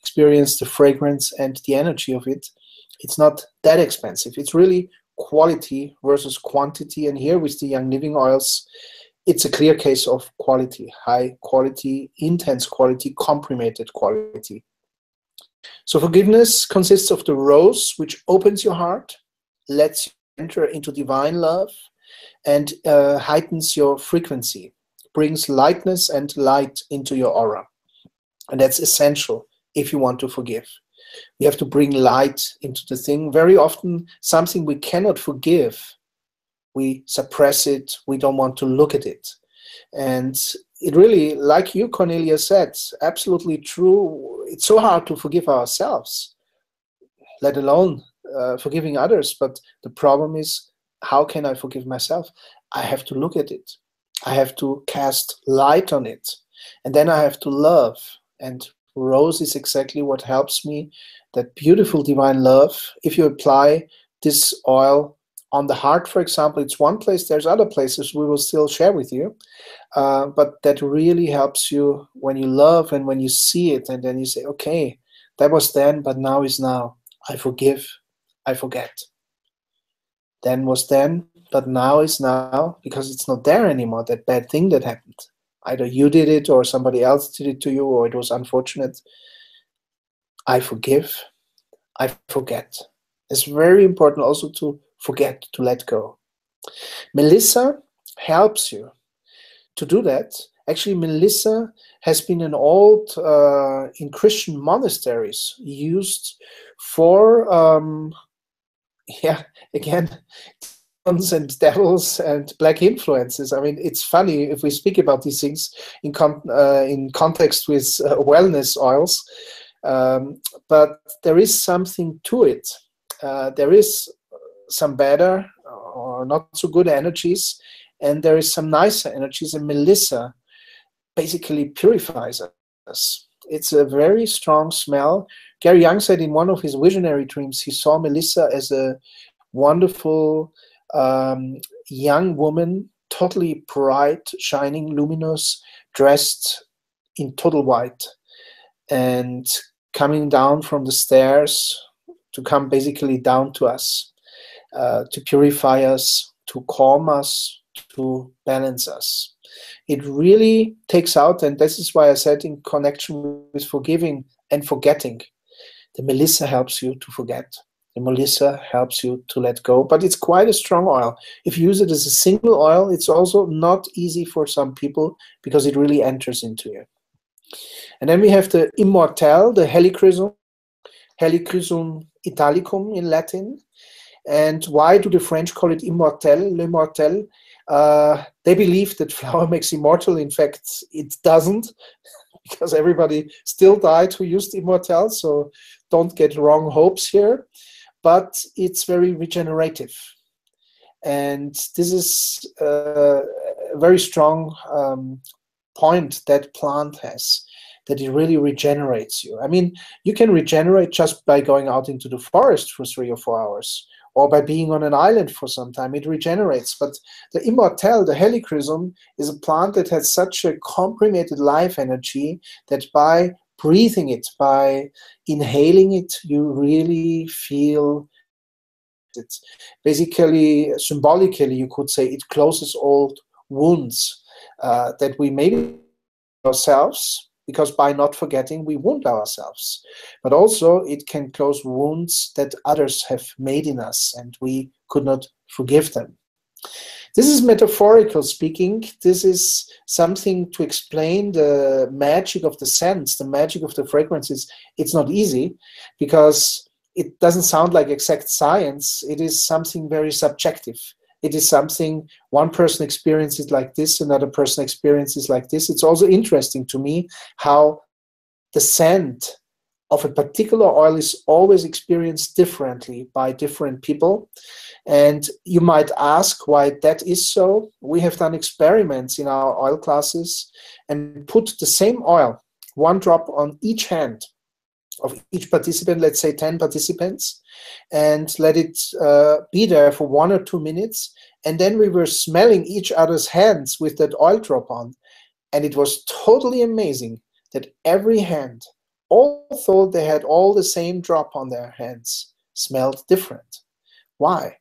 Speaker 1: experience the fragrance and the energy of it. It's not that expensive. It's really quality versus quantity. And here with the Young Living oils, it's a clear case of quality, high quality, intense quality, comprimated quality. So forgiveness consists of the rose, which opens your heart, lets you enter into divine love, and heightens your frequency, brings lightness and light into your aura. And that's essential if you want to forgive. We have to bring light into the thing. Very often, something we cannot forgive, we suppress it, we don't want to look at it. And it really, like you, Cornelia, said, absolutely true. It's so hard to forgive ourselves, let alone forgiving others. But the problem is, how can I forgive myself? I have to look at it. I have to cast light on it. And then I have to love. And rose is exactly what helps me, that beautiful divine love. If you apply this oil on the heart, for example, it's one place. There's other places we will still share with you. But that really helps you when you love and when you see it. And then you say, okay, that was then, but now is now. I forgive. I forget. Then was then, but now is now, because it's not there anymore, that bad thing that happened. Either you did it or somebody else did it to you, or it was unfortunate. I forgive, I forget. It's very important also to forget, to let go. Melissa helps you to do that. Actually, Melissa has been in in Christian monasteries used for, again, demons and devils and black influences. I mean, it's funny if we speak about these things in context with wellness oils, but there is something to it. There is some better or not so good energies, and there is some nicer energies, and Melissa basically purifies us. It's a very strong smell. Gary Young said in one of his visionary dreams he saw Melissa as a wonderful young woman, totally bright, shining, luminous, dressed in total white, and coming down from the stairs to come basically down to us, to purify us, to calm us, to balance us. It really takes out, and this is why I said in connection with forgiving and forgetting, the Melissa helps you to forget. The Melissa helps you to let go, but it's quite a strong oil. If you use it as a single oil, it's also not easy for some people because it really enters into you. And then we have the Immortelle, the Helichrysum, Helichrysum italicum in Latin. And why do the French call it Immortelle, l'Immortelle? They believe that flower makes immortal. In fact, it doesn't, because everybody still died who used Immortelle, so don't get wrong hopes here. But it's very regenerative. And this is a very strong point that plant has, that it really regenerates you. I mean, you can regenerate just by going out into the forest for 3 or 4 hours, or by being on an island for some time. It regenerates. But the Immortelle, the Helichrysum, is a plant that has such a comprimated life energy that by breathing it, by inhaling it, you really feel it. Basically, symbolically, you could say it closes all wounds that we maybe ourselves, because by not forgetting, we wound ourselves. But also, it can close wounds that others have made in us, and we could not forgive them. This is metaphorical speaking. This is something to explain the magic of the scents, the magic of the fragrances. It's not easy, because it doesn't sound like exact science. It is something very subjective. It is something one person experiences like this, another person experiences like this. It's also interesting to me how the scent of a particular oil is always experienced differently by different people. And you might ask why that is so. We have done experiments in our oil classes and put the same oil, 1 drop on each hand of each participant, let's say 10 participants, and let it be there for 1 or 2 minutes. And then we were smelling each other's hands with that oil drop on. And it was totally amazing that every hand, although they had all the same drop on their hands, smelled different. Why?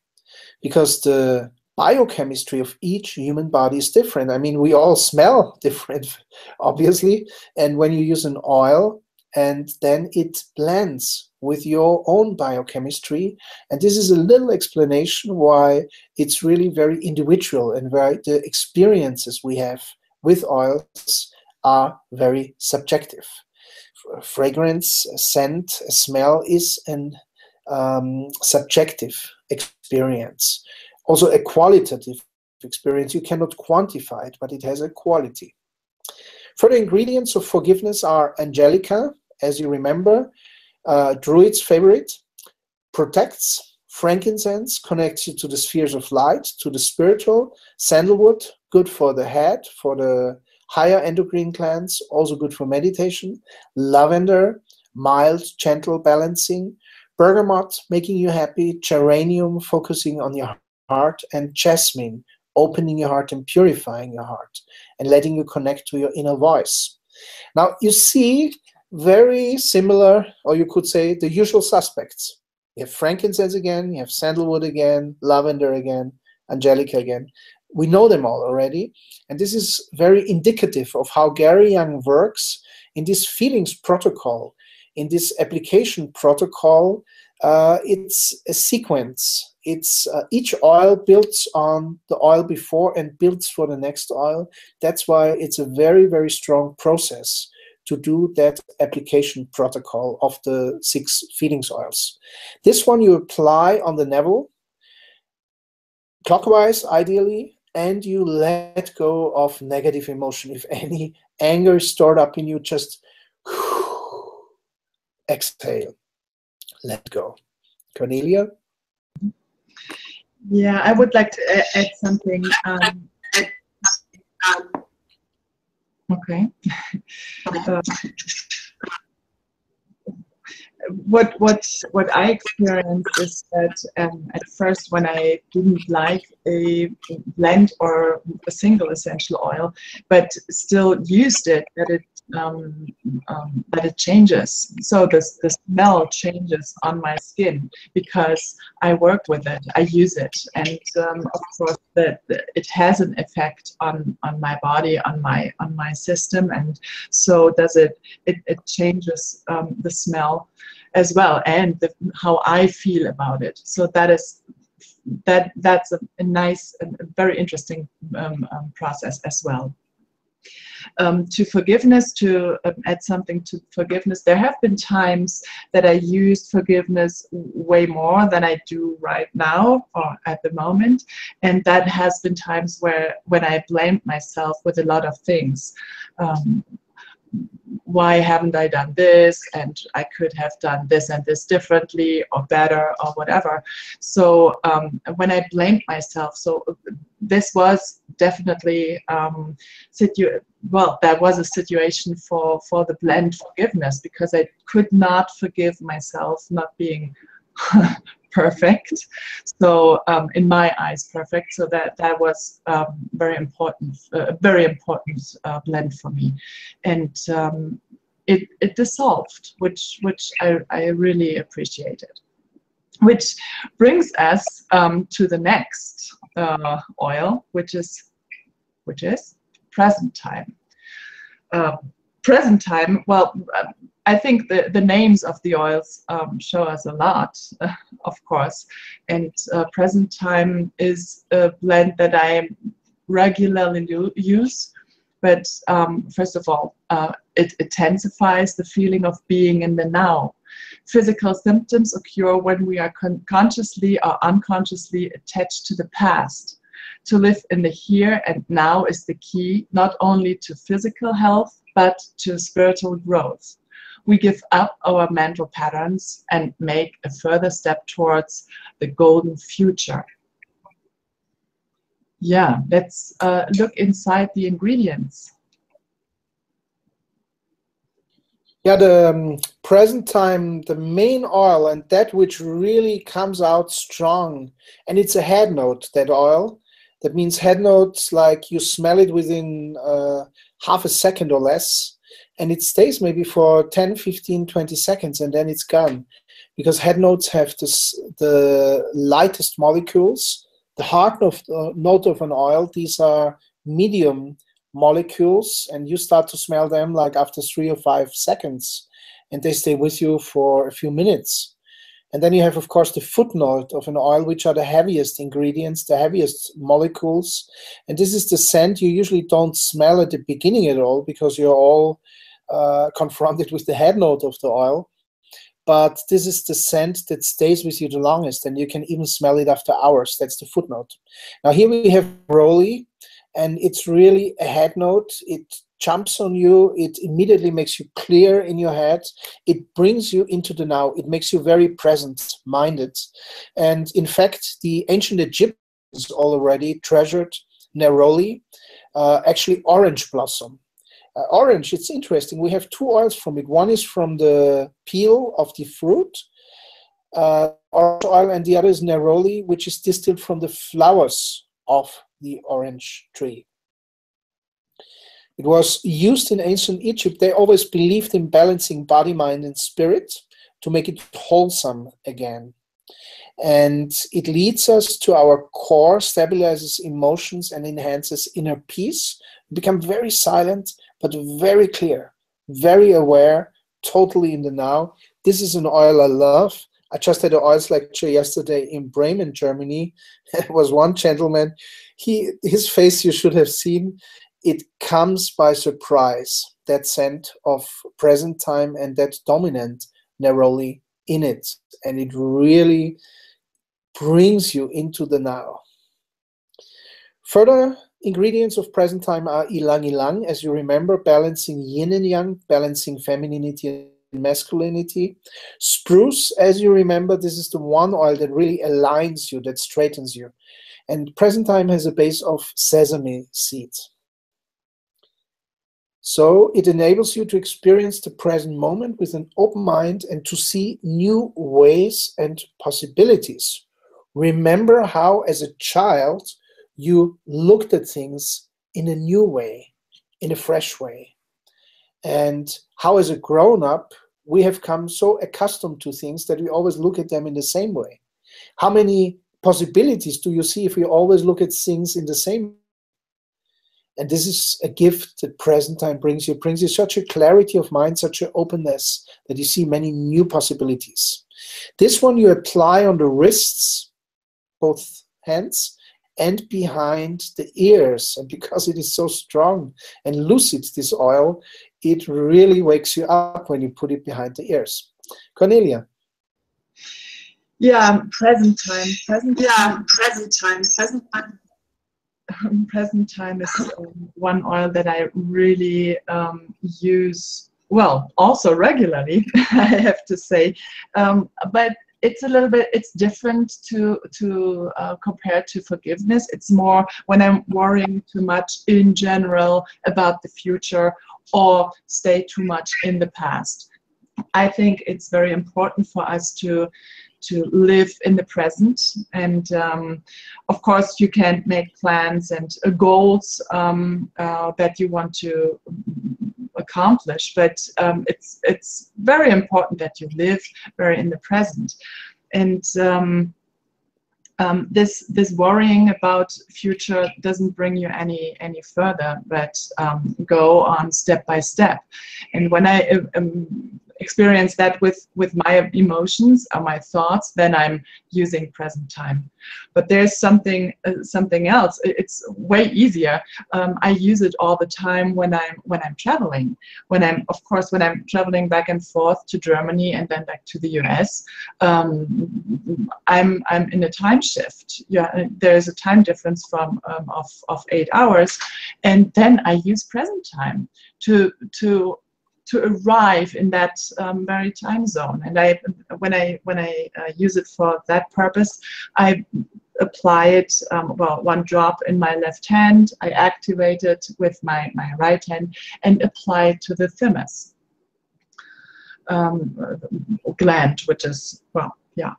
Speaker 1: Because the biochemistry of each human body is different. I mean, we all smell different, obviously. And when you use an oil, and then it blends with your own biochemistry. And this is a little explanation why it's really very individual, and why the experiences we have with oils are very subjective. Fragrance, scent, smell is an subjective experience. Also a qualitative experience. You cannot quantify it, but it has a quality. Further ingredients of forgiveness are angelica, as you remember, Druid's favorite, protects, frankincense connects you to the spheres of light, to the spiritual, sandalwood, good for the head, for the higher endocrine glands, also good for meditation, lavender, mild, gentle, balancing, bergamot, making you happy, geranium, focusing on your heart, and jasmine, opening your heart and purifying your heart, and letting you connect to your inner voice. Now, you see very similar, or you could say the usual suspects. You have frankincense again, you have sandalwood again, lavender again, angelica again. We know them all already. And this is very indicative of how Gary Young works in this feelings protocol, in this application protocol. It's a sequence. It's each oil builds on the oil before and builds for the next oil. That's why it's a very, very strong process to do that application protocol of the 6 feelings oils. This one you apply on the navel, clockwise ideally, and you let go of negative emotion. If any anger is stored up in you, just exhale, let go. Cornelia?
Speaker 2: Yeah, I would like to add something. Okay. What I experienced is that at first, when I didn't like a blend or a single essential oil, but still used it, that it changes. So the smell changes on my skin because I work with it, I use it, and of course that it has an effect on my body, on my system, and so does it changes the smell as well, and how I feel about it. So that's a nice and very interesting process as well. To forgiveness, to add something to forgiveness, there have been times that I used forgiveness way more than I do right now or at the moment, and that has been times when I blamed myself with a lot of things. Why haven't I done this? And I could have done this and this differently or better or whatever. So when I blamed myself, so this was definitely that was a situation for the blend forgiveness, because I could not forgive myself not being perfect. So in my eyes, perfect. So that was very important blend for me, and it dissolved, which I really appreciated. Which brings us to the next oil, which is present time. Present time. Well, I think the names of the oils show us a lot, of course. And present time is a blend that I regularly use. But first of all, it intensifies the feeling of being in the now. Physical symptoms occur when we are consciously or unconsciously attached to the past. To live in the here and now is the key, not only to physical health, but to spiritual growth. We give up our mental patterns and make a further step towards the golden future. Yeah, let's look inside the ingredients.
Speaker 1: Yeah, the present time, the main oil, and that which really comes out strong, and it's a head note, that oil. That means head notes, like you smell it within half a second or less, and it stays maybe for 10, 15, 20 seconds, and then it's gone. Because head notes have the lightest molecules. The heart note of an oil, these are medium molecules, and you start to smell them like after 3 or 5 seconds, and they stay with you for a few minutes. And then you have, of course, the footnote of an oil, which are the heaviest ingredients, the heaviest molecules. And this is the scent you usually don't smell at the beginning at all, because you're all confronted with the head note of the oil. But this is the scent that stays with you the longest, and you can even smell it after hours. That's the footnote. Now here we have neroli, and it's really a head note. It jumps on you. It immediately makes you clear in your head. It brings you into the now. It makes you very present-minded. And in fact, the ancient Egyptians already treasured neroli, actually orange blossom. Orange, it's interesting. We have 2 oils from it. One is from the peel of the fruit, orange oil, and the other is neroli, which is distilled from the flowers of the orange tree. It was used in ancient Egypt. They always believed in balancing body, mind, and spirit to make it wholesome again. And it leads us to our core, stabilizes emotions, and enhances inner peace. We become very silent, but very clear, very aware, totally in the now. This is an oil I love. I just had an oils lecture yesterday in Bremen, Germany. It was one gentleman. His face you should have seen. It comes by surprise, that scent of present time and that dominant neroli in it. And it really brings you into the now. Further ingredients of present time are ilang ilang, as you remember, balancing yin and yang, balancing femininity and masculinity. Spruce, as you remember, this is the one oil that really aligns you, that straightens you. And present time has a base of sesame seeds. So it enables you to experience the present moment with an open mind and to see new ways and possibilities. Remember how, as a child, you looked at things in a new way, in a fresh way. And how, as a grown-up, we have come so accustomed to things that we always look at them in the same way. How many possibilities do you see if we always look at things in the same way? And this is a gift that present time brings you. It brings you such a clarity of mind, such an openness, that you see many new possibilities. This one you apply on the wrists, both hands, and behind the ears. And because it is so strong and lucid, this oil, it really wakes you up when you put it behind the ears. Cornelia.
Speaker 2: Yeah, present time. Present time is one oil that I really use, well, also regularly, I have to say. But it's a little bit, it's different to compared to forgiveness. It's more when I'm worrying too much in general about the future or stay too much in the past. I think it's very important for us to live in the present, and of course you can make plans and goals that you want to accomplish, but it's very important that you live very in the present. And this worrying about future doesn't bring you any further, but go on step by step. And when I experience that with my emotions or my thoughts, then I'm using present time. But there's something else. It's way easier. I use it all the time when I'm traveling. When I'm traveling back and forth to Germany and then back to the US, I'm in a time shift. Yeah, there's a time difference from of 8 hours, and then I use present time to arrive in that very time zone. And when I use it for that purpose, I apply it, well, one drop in my left hand, I activate it with my right hand and apply it to the thymus gland, which is, well, yeah.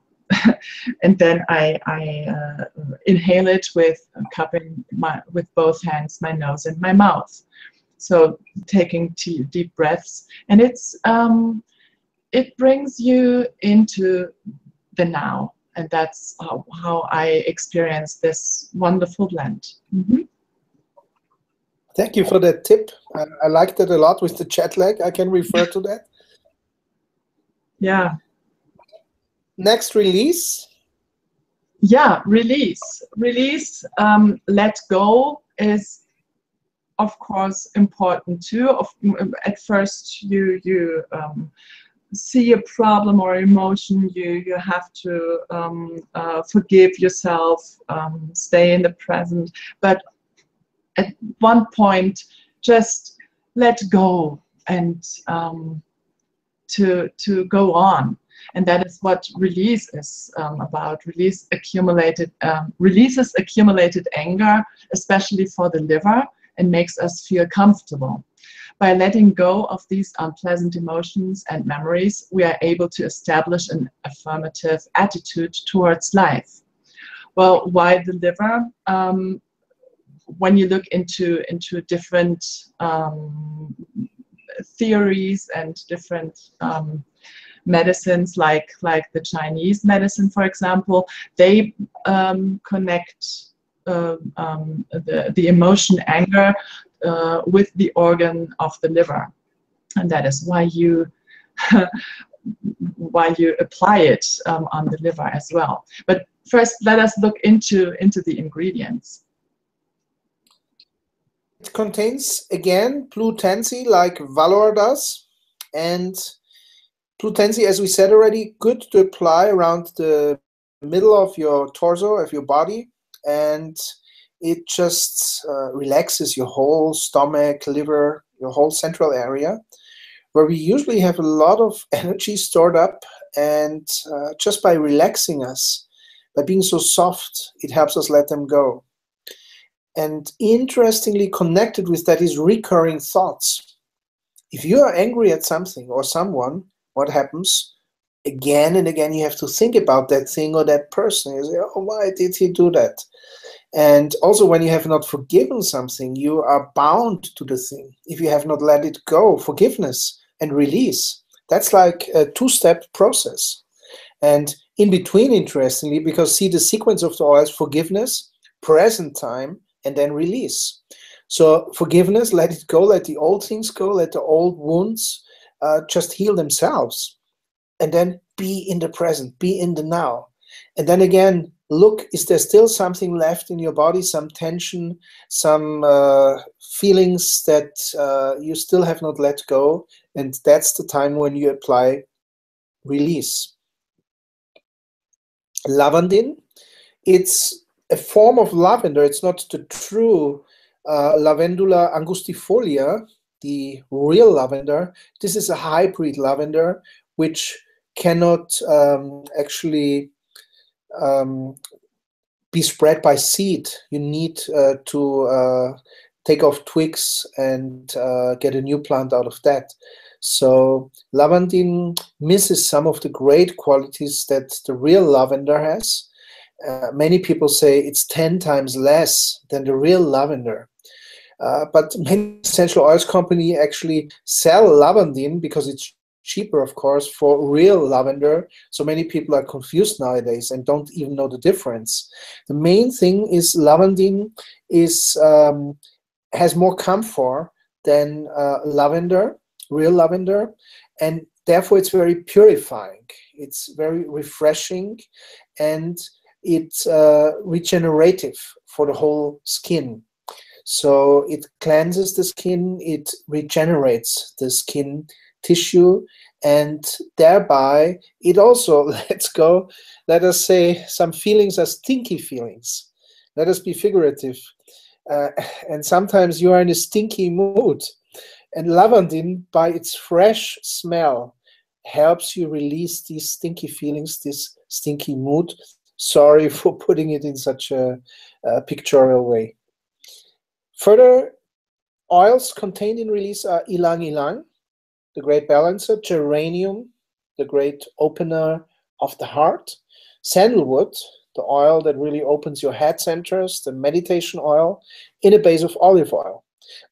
Speaker 2: And then I inhale it with cupping with both hands, my nose and my mouth. So taking deep breaths, and it brings you into the now, and that's how I experience this wonderful blend. Mm-hmm.
Speaker 1: Thank you for that tip. I liked it a lot with the jet lag. I can refer to that.
Speaker 2: Yeah.
Speaker 1: Next, release.
Speaker 2: Yeah, release. Let go is, of course, important too. At first, you see a problem or emotion, you have to forgive yourself, stay in the present. But at one point, just let go and to go on. And that is what release is about. Releases accumulated anger, especially for the liver, and makes us feel comfortable. By letting go of these unpleasant emotions and memories, we are able to establish an affirmative attitude towards life. Well, why the liver? When you look into different theories and different medicines like the Chinese medicine, for example, they connect the emotion anger with the organ of the liver, and that is why you why you apply it on the liver as well. But first, let us look into the ingredients.
Speaker 1: It contains, again, blue tansy like Valor does. And blue tansy, as we said already, good to apply around the middle of your torso, of your body. And it just relaxes your whole stomach, liver, your whole central area, where we usually have a lot of energy stored up. And just by relaxing us, by being so soft, it helps us let them go. And interestingly connected with that is recurring thoughts. If you are angry at something or someone, what happens? Again and again, you have to think about that thing or that person. You say, oh, why did he do that? And also when you have not forgiven something, you are bound to the thing. If you have not let it go, forgiveness and release, that's like a two-step process. And in between, interestingly, because see the sequence of the oils, forgiveness, present time, and then release. So forgiveness, let it go, let the old things go, let the old wounds just heal themselves. And then be in the present, be in the now. And then again, look, is there still something left in your body, some tension, some feelings that you still have not let go? And that's the time when you apply release. Lavandin, it's a form of lavender. It's not the true Lavandula angustifolia, the real lavender. This is a hybrid lavender which cannot actually be spread by seed. You need to take off twigs and get a new plant out of that. So lavandin misses some of the great qualities that the real lavender has. Many people say it's 10 times less than the real lavender. But many essential oils companies actually sell lavandin because it's cheaper, of course, for real lavender. So many people are confused nowadays and don't even know the difference. The main thing is lavandin is has more camphor than lavender, real lavender, and therefore it's very purifying. It's very refreshing, and it's regenerative for the whole skin. So it cleanses the skin, it regenerates the skin tissue, and thereby it also lets go, let us say, some feelings as stinky feelings. Let us be figurative. And sometimes you are in a stinky mood, and lavandin, by its fresh smell, helps you release these stinky feelings, this stinky mood. Sorry for putting it in such a pictorial way. Further oils contained in release are ylang ylang, the great balancer, geranium, the great opener of the heart, sandalwood, the oil that really opens your head centers, the meditation oil, in a base of olive oil.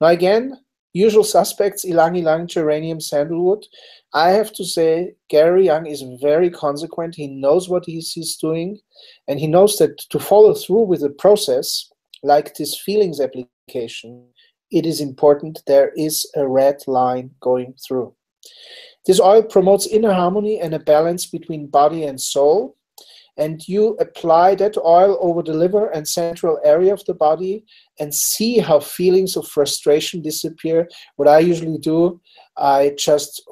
Speaker 1: Now again, usual suspects, ylang ylang, geranium, sandalwood. I have to say, Gary Young is very consequent. He knows what he's doing, and he knows that to follow through with a process like this feelings application, it is important there is a red line going through. This oil promotes inner harmony and a balance between body and soul, and you apply that oil over the liver and central area of the body and see how feelings of frustration disappear. What I usually do, I just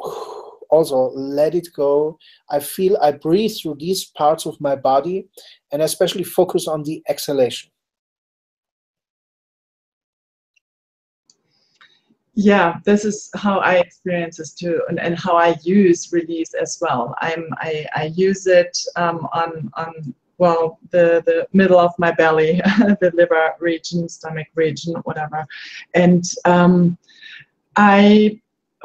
Speaker 1: also let it go. I breathe through these parts of my body, and especially focus on the exhalation.
Speaker 2: Yeah, this is how I experience this too, and how I use release as well. I use it on well, the middle of my belly, the liver region, stomach region, whatever. And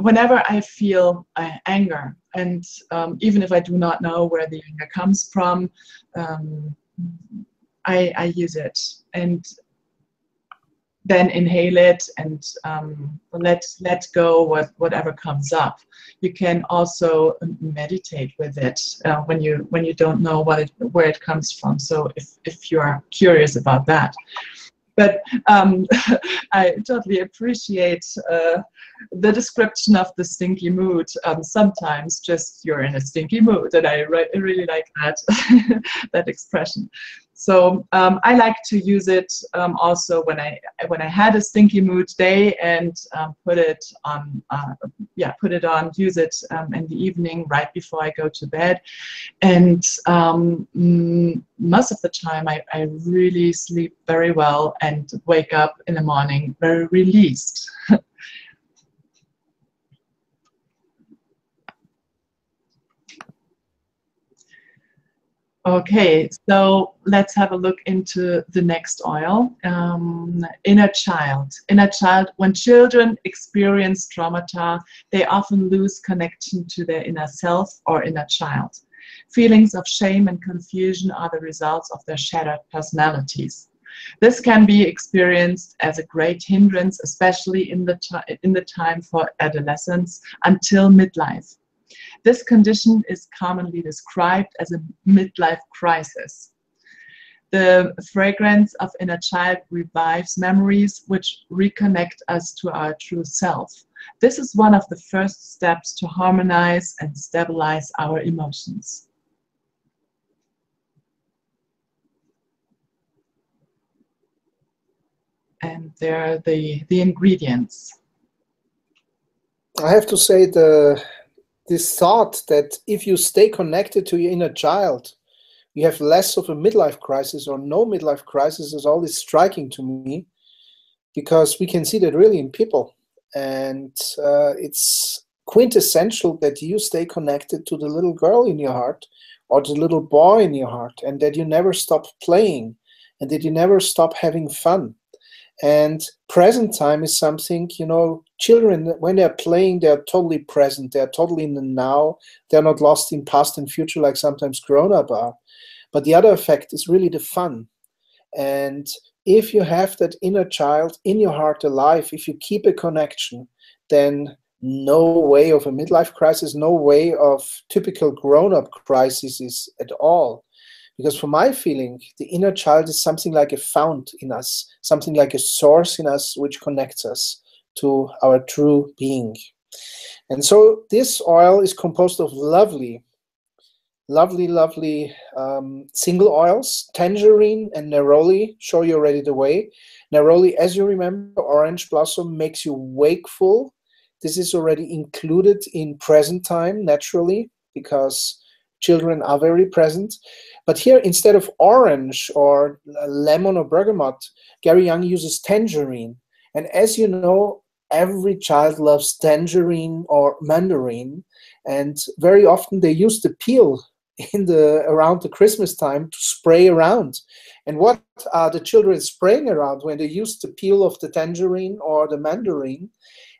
Speaker 2: whenever I feel anger, and even if I do not know where the anger comes from, I use it. And then inhale it and let go whatever comes up. You can also meditate with it when you don't know where it comes from. So if you are curious about that. But I totally appreciate the description of the stinky mood. Sometimes just you're in a stinky mood, and I really like that that expression. So I like to use it also when I had a stinky mood day, and put it on, use it in the evening right before I go to bed. And most of the time I really sleep very well and wake up in the morning very released. Okay, so let's have a look into the next oil. Inner child. Inner child, when children experience traumata, they often lose connection to their inner self or inner child. Feelings of shame and confusion are the results of their shattered personalities. This can be experienced as a great hindrance, especially in the time for adolescence until midlife. This condition is commonly described as a midlife crisis. The fragrance of inner child revives memories which reconnect us to our true self. This is one of the first steps to harmonize and stabilize our emotions. And there are the ingredients.
Speaker 1: I have to say this thought that if you stay connected to your inner child, you have less of a midlife crisis or no midlife crisis is always striking to me, because we can see that really in people. And it's quintessential that you stay connected to the little girl in your heart or the little boy in your heart, and that you never stop playing and that you never stop having fun. And present time is something, you know, children, when they're playing, they're totally present. They're totally in the now. They're not lost in past and future like sometimes grown-up are. But the other effect is really the fun. And if you have that inner child in your heart alive, if you keep a connection, then no way of a midlife crisis, no way of typical grown-up crises at all. Because for my feeling, the inner child is something like a fount in us, something like a source in us which connects us to our true being. And so this oil is composed of lovely single oils. Tangerine and neroli show you already the way. Neroli, as you remember, orange blossom, makes you wakeful. This is already included in present time naturally, because children are very present. But here, instead of orange or lemon or bergamot, Gary Young uses tangerine. And as you know, every child loves tangerine or mandarin. And very often they use the peel around the Christmas time to spray around. And what are the children spraying around when they use the peel of the tangerine or the mandarin?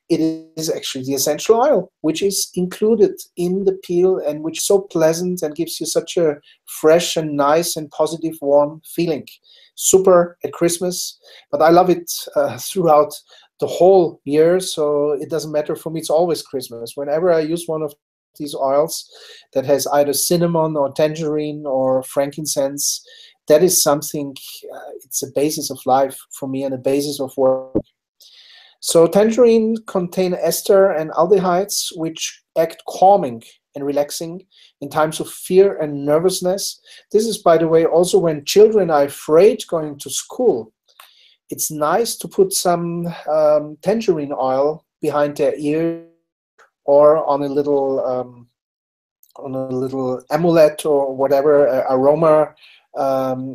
Speaker 1: It is actually the essential oil, which is included in the peel and which is so pleasant and gives you such a fresh and nice and positive, warm feeling. Super at Christmas, but I love it throughout the whole year, so it doesn't matter for me. It's always Christmas. Whenever I use one of these oils that has either cinnamon or tangerine or frankincense, that is something, it's a basis of life for me and a basis of work. So tangerine contain ester and aldehydes which act calming and relaxing in times of fear and nervousness. This is, by the way, also when children are afraid going to school. It's nice to put some tangerine oil behind their ear or on a little amulet or whatever, aroma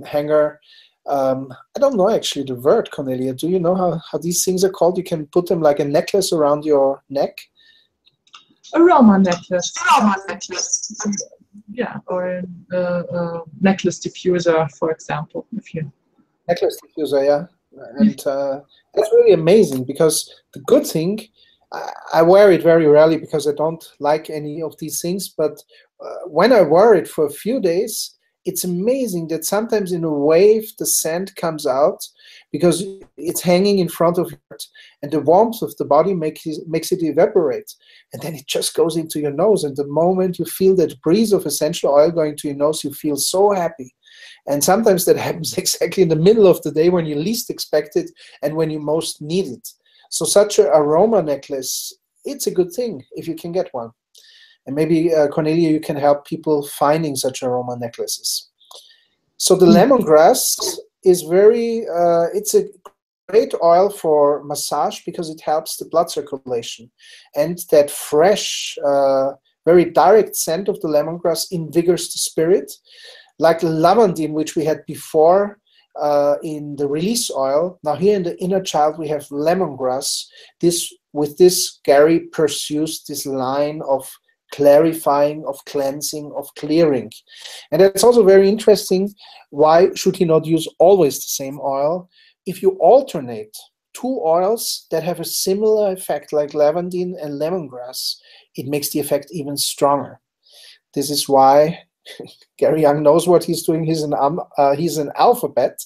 Speaker 1: hanger. I don't know actually the word, Cornelia. Do you know how these things are called? You can put them like a necklace around your neck.
Speaker 2: Aroma necklace. Aroma necklace. Yeah, or a necklace diffuser, for example. If you
Speaker 1: necklace diffuser, yeah. And that's really amazing, because the good thing, I wear it very rarely because I don't like any of these things. But when I wear it for a few days, it's amazing that sometimes in a wave the scent comes out, because it's hanging in front of you, and the warmth of the body makes it evaporate, and then it just goes into your nose, and the moment you feel that breeze of essential oil going to your nose, you feel so happy. And sometimes that happens exactly in the middle of the day when you least expect it and when you most need it. So such an aroma necklace, it's a good thing if you can get one. And maybe, Cornelia, you can help people finding such aroma necklaces. So the lemongrass is it's a great oil for massage because it helps the blood circulation. And that fresh, very direct scent of the lemongrass invigorates the spirit. Like the lavandin, which we had before in the release oil. Now here in the inner child, we have lemongrass. With this, Gary pursues this line of clarifying, of cleansing, of clearing. And that's also very interesting. Why should he not use always the same oil? If you alternate two oils that have a similar effect, like lavandin and lemongrass, it makes the effect even stronger. This is why Gary Young knows what he's doing. He's an alphabet.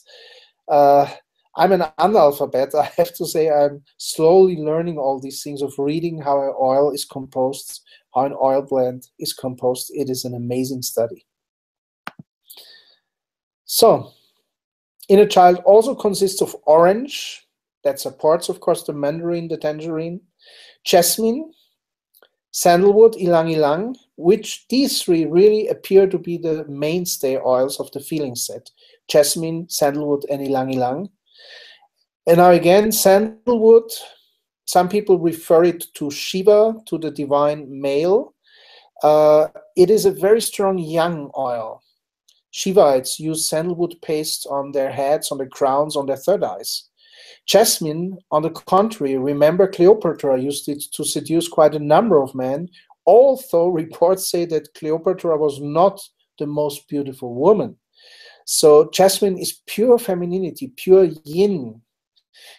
Speaker 1: I'm an analphabet. I have to say I'm slowly learning all these things of reading how an oil is composed, how an oil blend is composed. It is an amazing study. So, inner child also consists of orange, that supports, of course, the mandarin, the tangerine, jasmine, sandalwood, ylang ylang, which these three really appear to be the mainstay oils of the feeling set. Jasmine, sandalwood, and ylang ylang. And now again, sandalwood, some people refer it to Shiva, to the divine male. It is a very strong yang oil. Shivites use sandalwood paste on their heads, on their crowns, on their third eyes. Jasmine, on the contrary, remember Cleopatra used it to seduce quite a number of men, although reports say that Cleopatra was not the most beautiful woman. So jasmine is pure femininity, pure yin.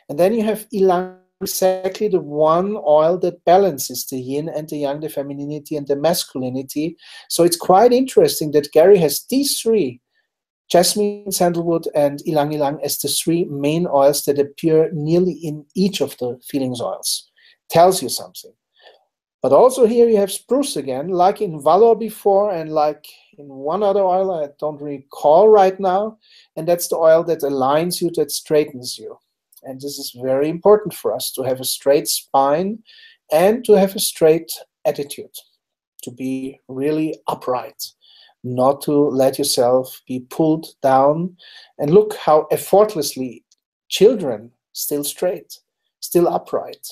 Speaker 1: And then you have ylang, exactly the one oil that balances the yin and the yang, the femininity and the masculinity. So it's quite interesting that Gary has these three, jasmine, sandalwood, and ylang ylang, as the three main oils that appear nearly in each of the feelings oils. Tells you something. But also here you have spruce again, like in Valor before, and like in one other oil I don't recall right now, and that's the oil that aligns you, that straightens you. And this is very important for us, to have a straight spine and to have a straight attitude, to be really upright, not to let yourself be pulled down. And look how effortlessly children still straight, still upright,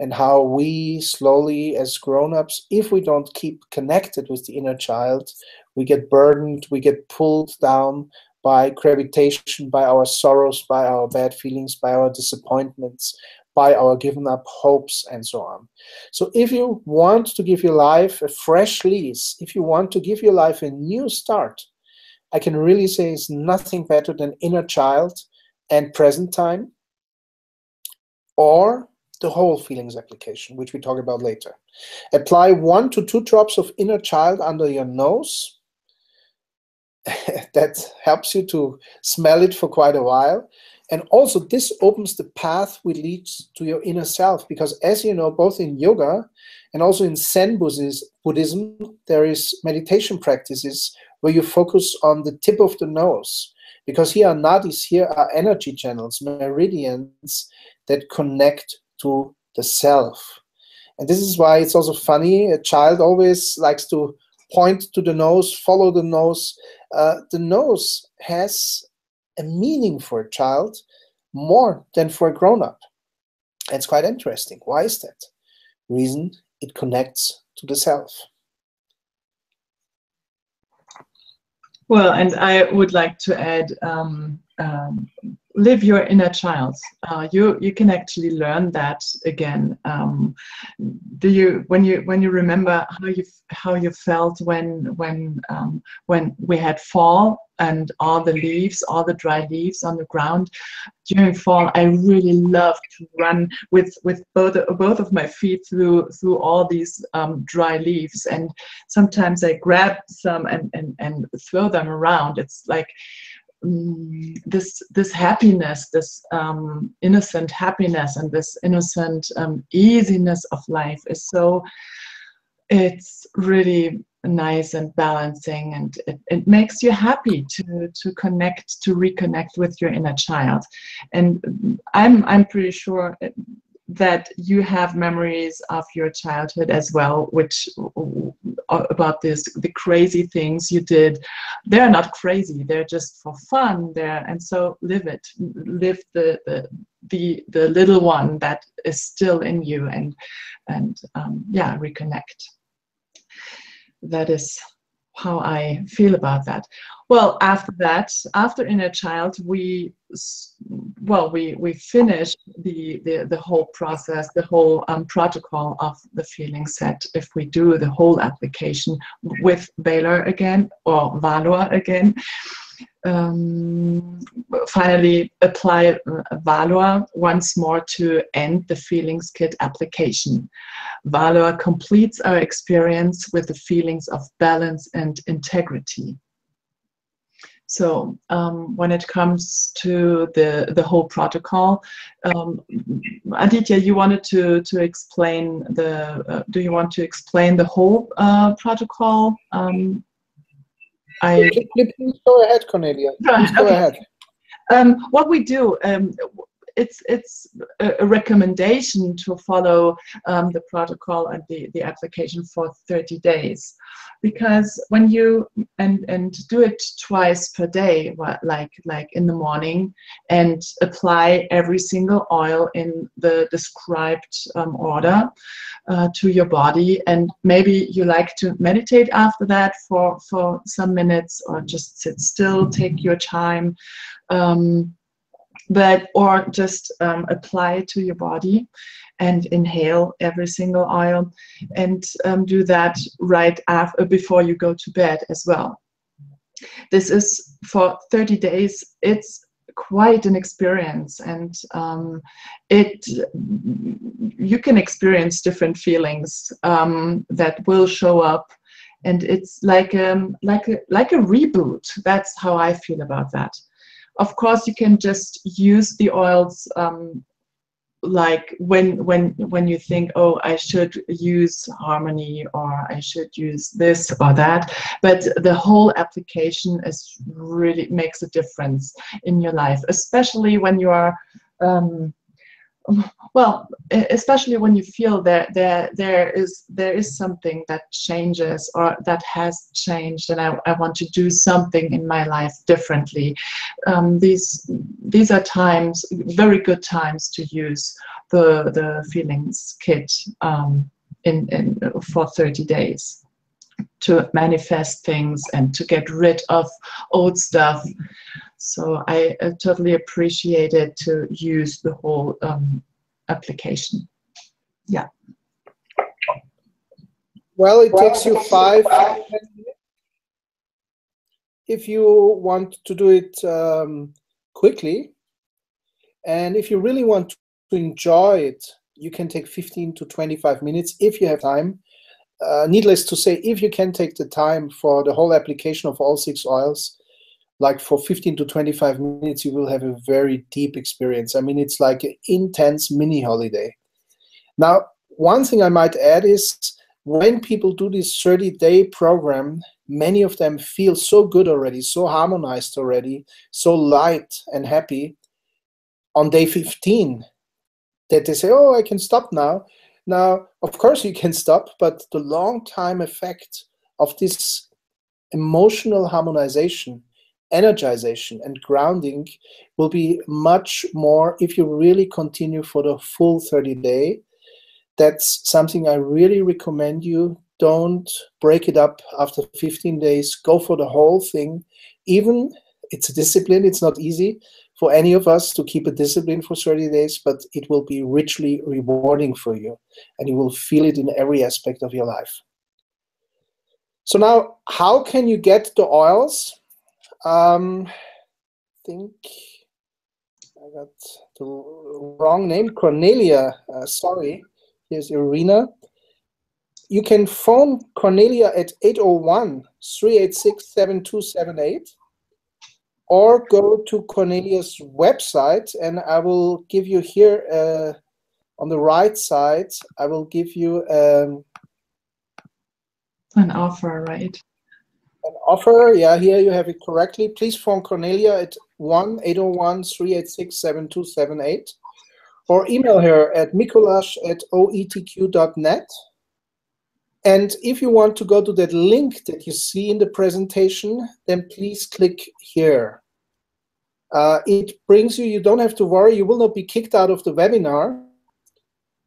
Speaker 1: and how we slowly as grown-ups, if we don't keep connected with the inner child, we get burdened, we get pulled down by gravitation, by our sorrows, by our bad feelings, by our disappointments, by our given up hopes, and so on. So if you want to give your life a fresh lease, if you want to give your life a new start, I can really say it's nothing better than inner child and present time, or the whole feelings application, which we talk about later. Apply 1 to 2 drops of inner child under your nose. That helps you to smell it for quite a while. And also this opens the path which leads to your inner self, because as you know, both in yoga and also in Zen Buddhism, there is meditation practices where you focus on the tip of the nose, because here are nadis, here are energy channels, meridians that connect to the self. And this is why it's also funny, a child always likes to point to the nose, follow the nose. The nose has a meaning for a child more than for a grown-up. It's quite interesting. Why is that? Reason, it connects to the self.
Speaker 2: Well, and I would like to add, live your inner child. You can actually learn that again. When you remember how you felt when we had fall and all the leaves, all the dry leaves on the ground during fall, I really loved to run with both of my feet through all these dry leaves, and sometimes I grab some and throw them around. It's like this happiness, this innocent happiness, and this innocent easiness of life is so, it's really nice and balancing, and it makes you happy to connect, to reconnect with your inner child. And I'm pretty sure that you have memories of your childhood as well, which about the crazy things you did. They're not crazy, they're just for fun there, and so live it, live the little one that is still in you, and yeah, reconnect. That is how I feel about that. Well, after that, after inner child, we finish the whole process, the whole protocol of the feeling set. If we do the whole application with Valor again, or Valor again, finally apply Valor once more to end the feelings kit application. Valor completes our experience with the feelings of balance and integrity. So when it comes to the whole protocol, Aditya, you wanted to explain the, do you want to explain the whole protocol?
Speaker 1: Please go ahead, Cornelia. Please go ahead.
Speaker 2: What we do, it's a recommendation to follow the protocol and the application for 30 days. Because when you and do it twice per day, like in the morning, and apply every single oil in the described order to your body, and maybe you like to meditate after that for some minutes, or just sit still, take your time, or just apply it to your body and inhale every single oil, and do that right after, before you go to bed as well. This is for 30 days. It's quite an experience, and you can experience different feelings that will show up, and it's like a reboot. That's how I feel about that. Of course, you can just use the oils like when you think, oh, I should use Harmony, or I should use this or that, but the whole application really makes a difference in your life, especially when you are well, especially when you feel that there is something that changes, or that has changed, and I want to do something in my life differently. These are times, very good times, to use the feelings kit for 30 days to manifest things and to get rid of old stuff. So I totally appreciate it to use the whole application. Yeah.
Speaker 1: Well, it takes you 5 minutes. If you want to do it quickly, and if you really want to enjoy it, you can take 15 to 25 minutes if you have time. Needless to say, if you can take the time for the whole application of all 6 oils, like for 15 to 25 minutes, you will have a very deep experience. I mean, it's like an intense mini holiday. Now, one thing I might add is, when people do this 30-day program, many of them feel so good already, so harmonized already, so light and happy on day 15, that they say, oh, I can stop now. Now, of course you can stop, but the long-time effect of this emotional harmonization, energization, and grounding will be much more if you really continue for the full 30-day. That's something I really recommend you. Don't break it up after 15 days. Go for the whole thing. Even, it's a discipline. It's not easy for any of us to keep a discipline for 30 days, but it will be richly rewarding for you, and you will feel it in every aspect of your life. So now, how can you get the oils? I think I got the wrong name. Cornelia, sorry. Here's Irina. You can phone Cornelia at 801-386-7278. or go to Cornelia's website, and I will give you here on the right side, I will give you
Speaker 2: an offer, right?
Speaker 1: An offer. Yeah, here you have it correctly. Please phone Cornelia at 1-801-386-7278 or email her at mikulash@oetq.net. And if you want to go to that link that you see in the presentation, then please click here. It brings you, you don't have to worry, you will not be kicked out of the webinar.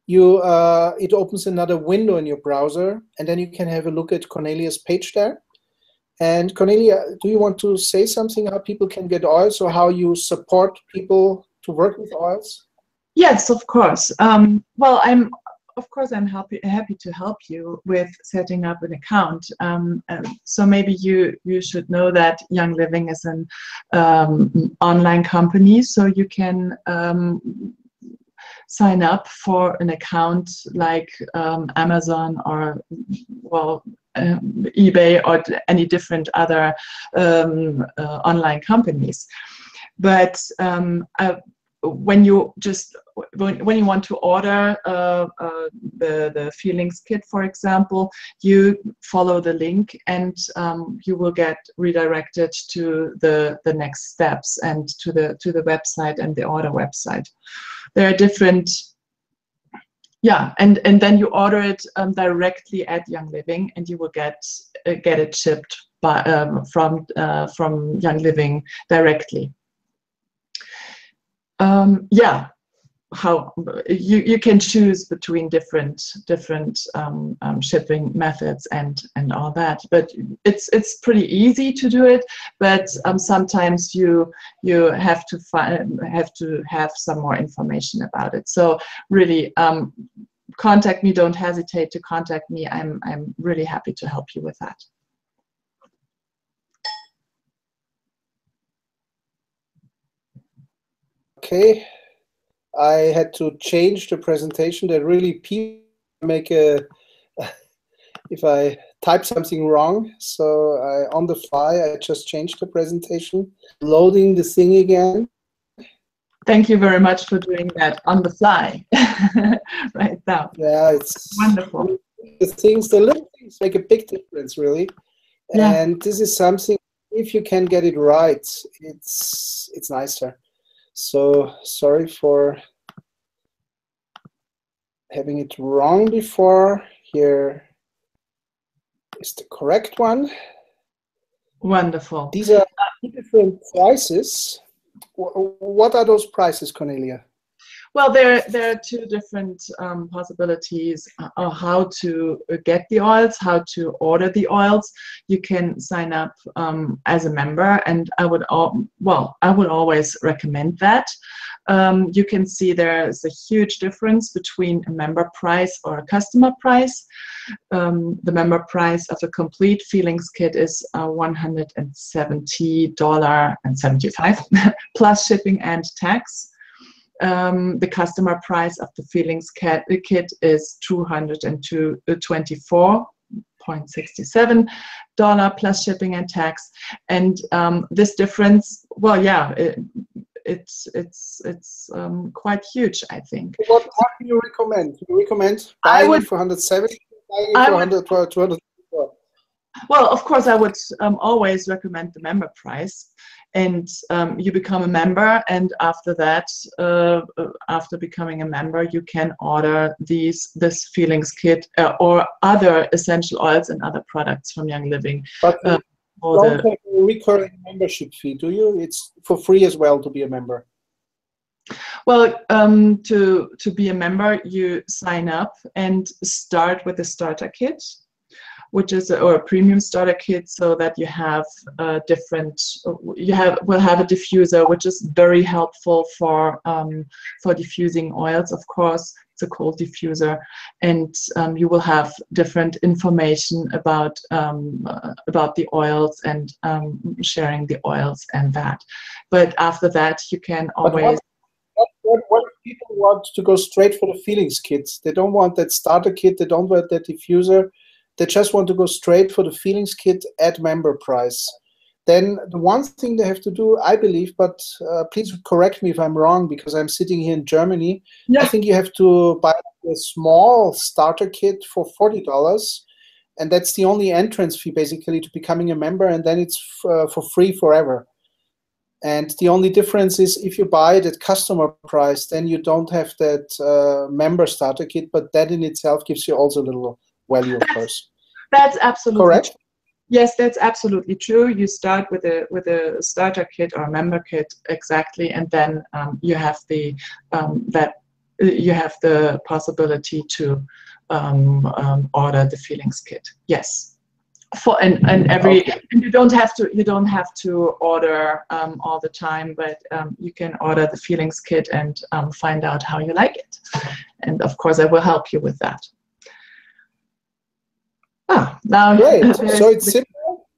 Speaker 1: It opens another window in your browser, and then you can have a look at Cornelia's page there. And Cornelia, do you want to say something how people can get oils or how you support people to work with oils?
Speaker 2: Yes, of course. Well, I'm happy to help you with setting up an account. So maybe you should know that Young Living is an online company, so you can sign up for an account like Amazon or, well, eBay or any different other online companies. But when you want to order the Feelings Kit, for example, you follow the link and you will get redirected to the next steps and to the website and the order website. There are different, yeah, and then you order it directly at Young Living, and you will get it shipped by from Young Living directly. Yeah, how you can choose between different shipping methods and all that, but it's pretty easy to do it. But sometimes you have to have some more information about it. So really, contact me. Don't hesitate to contact me. I'm really happy to help you with that.
Speaker 1: Okay, I had to change the presentation. That really people make if I type something wrong. So on the fly, I just changed the presentation. Loading the thing again.
Speaker 2: Thank you very much for doing that on the fly right now.
Speaker 1: Yeah, it's
Speaker 2: wonderful.
Speaker 1: The little things make a big difference, really.
Speaker 2: Yeah.
Speaker 1: And this is something, if you can get it right, it's nicer. So sorry for having it wrong before. Here is the correct one.
Speaker 2: Wonderful.
Speaker 1: These are different prices. What are those prices, Cornelia?
Speaker 2: Well, there are two different possibilities how to get the oils, how to order the oils. You can sign up as a member, and I would always recommend that. You can see there's a huge difference between a member price or a customer price. The member price of a complete Feelings Kit is $170.75 plus shipping and tax. The customer price of the Feelings Kit is $224.67 plus shipping and tax. And this difference, well, yeah, it's quite huge, I think.
Speaker 1: What do you recommend? Do you recommend buying it for 170, buying it for 224?
Speaker 2: Well, of course, I would always recommend the member price. And you become a member, and after that, after becoming a member, you can order this Feelings Kit or other essential oils and other products from Young Living.
Speaker 1: But you don't have a recurring membership fee, do you? It's for free as well to be a member.
Speaker 2: Well, to be a member, you sign up and start with the starter kit, which is a premium starter kit, so that you have will have a diffuser, which is very helpful for diffusing oils. Of course, it's a cold diffuser, and you will have different information about the oils and sharing the oils and that. But after that, you can always.
Speaker 1: What if people want to go straight for the Feelings Kit? They don't want that starter kit. They don't want that diffuser. They just want to go straight for the Feelings Kit at member price. then the one thing they have to do, I believe, but please correct me if I'm wrong, because I'm sitting here in Germany.
Speaker 2: Yeah.
Speaker 1: I think you have to buy a small starter kit for $40, and that's the only entrance fee basically to becoming a member, and then it's for free forever. And the only difference is if you buy it at customer price, then you don't have that member starter kit, but that in itself gives you also a little value, of course.
Speaker 2: That's absolutely
Speaker 1: correct.
Speaker 2: True. Yes, that's absolutely true. You start with a starter kit or a member kit, exactly, and then you have the you have the possibility to order the feelings kit. Yes, and every
Speaker 1: Okay.
Speaker 2: and you don't have to order all the time, but you can order the feelings kit and find out how you like it, and of course I will help you with that. Now
Speaker 1: Great. So it's simple.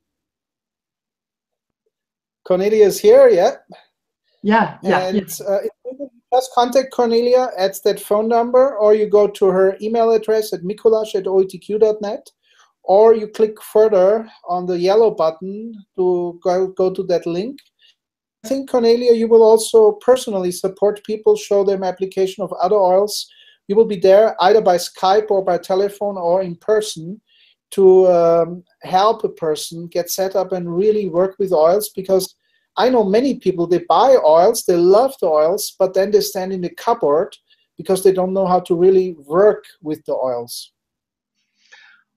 Speaker 1: Cornelia is here, yeah.
Speaker 2: Yeah.
Speaker 1: And just contact Cornelia at that phone number, or you go to her email address at mikuláš@oetq.net, or you click further on the yellow button to go to that link. I think, Cornelia, you will also personally support people, show them application of other oils. You will be there either by Skype or by telephone or in person to help a person get set up and really work with oils, because I know many people, they buy oils, they love the oils, but then they stand in the cupboard because they don't know how to really work with the oils.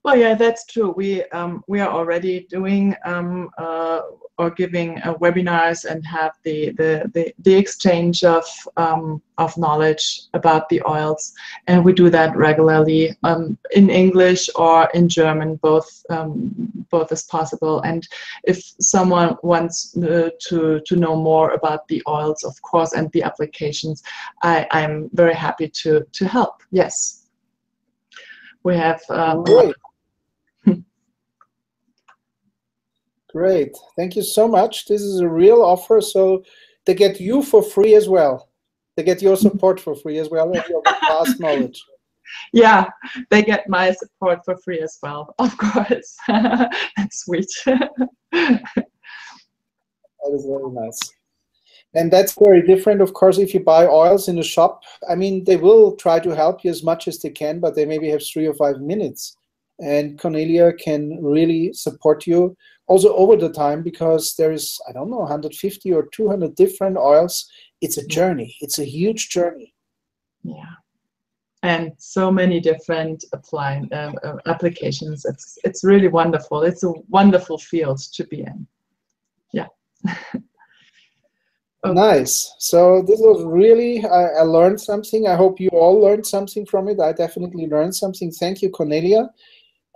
Speaker 2: Well, yeah, that's true. We are already doing or giving webinars and have the exchange of knowledge about the oils, and we do that regularly in English or in German. Both is possible. And if someone wants to know more about the oils, of course, and the applications, I'm very happy to help. Yes, we have.
Speaker 1: Great. Great. Thank you so much. This is a real offer. So they get you for free as well. They get your support for free as well, and your vast knowledge.
Speaker 2: Yeah, they get my support for free as well, of course. That's sweet.
Speaker 1: That is very nice. And that's very different, of course, if you buy oils in a shop. I mean, they will try to help you as much as they can, but they maybe have 3 or 5 minutes. And Cornelia can really support you also over the time, because there is, I don't know, 150 or 200 different oils. It's a journey. It's a huge journey.
Speaker 2: Yeah. And so many different applications. It's really wonderful. It's a wonderful field to be in. Yeah.
Speaker 1: Okay. Nice. So this was really, I learned something. I hope you all learned something from it. I definitely learned something. Thank you, Cornelia.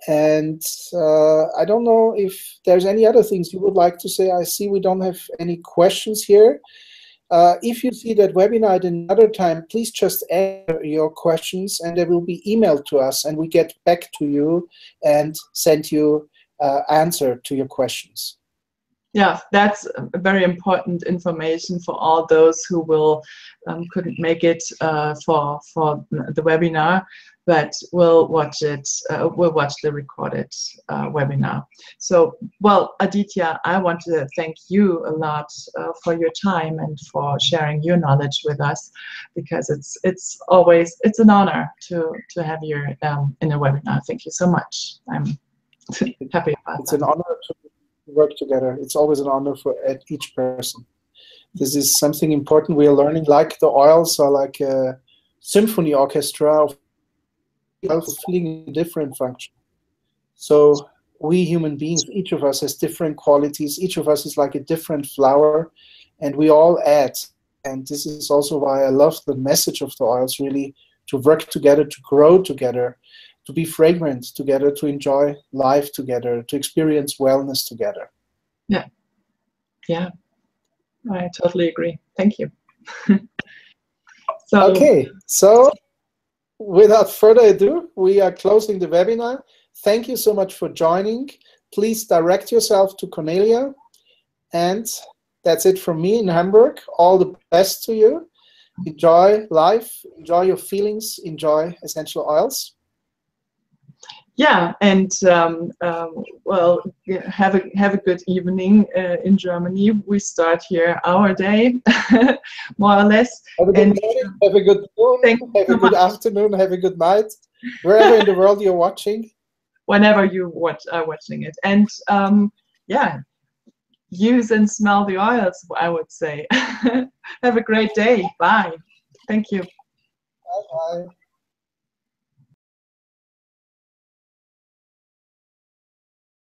Speaker 1: And I don't know if there's any other things you would like to say. I see we don't have any questions here. If you see that webinar at another time, please just enter your questions and they will be emailed to us, and we get back to you and send you answer to your questions.
Speaker 2: Yeah, that's very important information for all those who will couldn't make it for the webinar, but will watch it. Will watch the recorded webinar. So, well, Aditya, I want to thank you a lot for your time and for sharing your knowledge with us, because it's always an honor to have you in a webinar. Thank you so much. I'm happy about
Speaker 1: It's
Speaker 2: that.
Speaker 1: an honor to work together. It's always an honor for each person. This is something important we are learning, like the oils are like a symphony orchestra of fulfilling a different function. So we human beings, each of us has different qualities. Each of us is like a different flower, and we all add. And this is also why I love the message of the oils, really, to work together, to grow together, to be fragrant together, to enjoy life together, to experience wellness together.
Speaker 2: Yeah. Yeah. I totally agree. Thank you.
Speaker 1: Okay, so without further ado, we are closing the webinar. Thank you so much for joining. Please direct yourself to Cornelia. And that's it from me in Hamburg. All the best to you. Enjoy life, enjoy your feelings, enjoy essential oils.
Speaker 2: yeah, and well, yeah, have a good evening in Germany. We start here our day, more or less.
Speaker 1: Have a good morning, have a good noon, have a good afternoon, have a good night, wherever in the world you're watching.
Speaker 2: Whenever you are watching it, and yeah, use and smell the oils, I would say. Have a great day. Bye. Thank you.
Speaker 1: Bye-bye.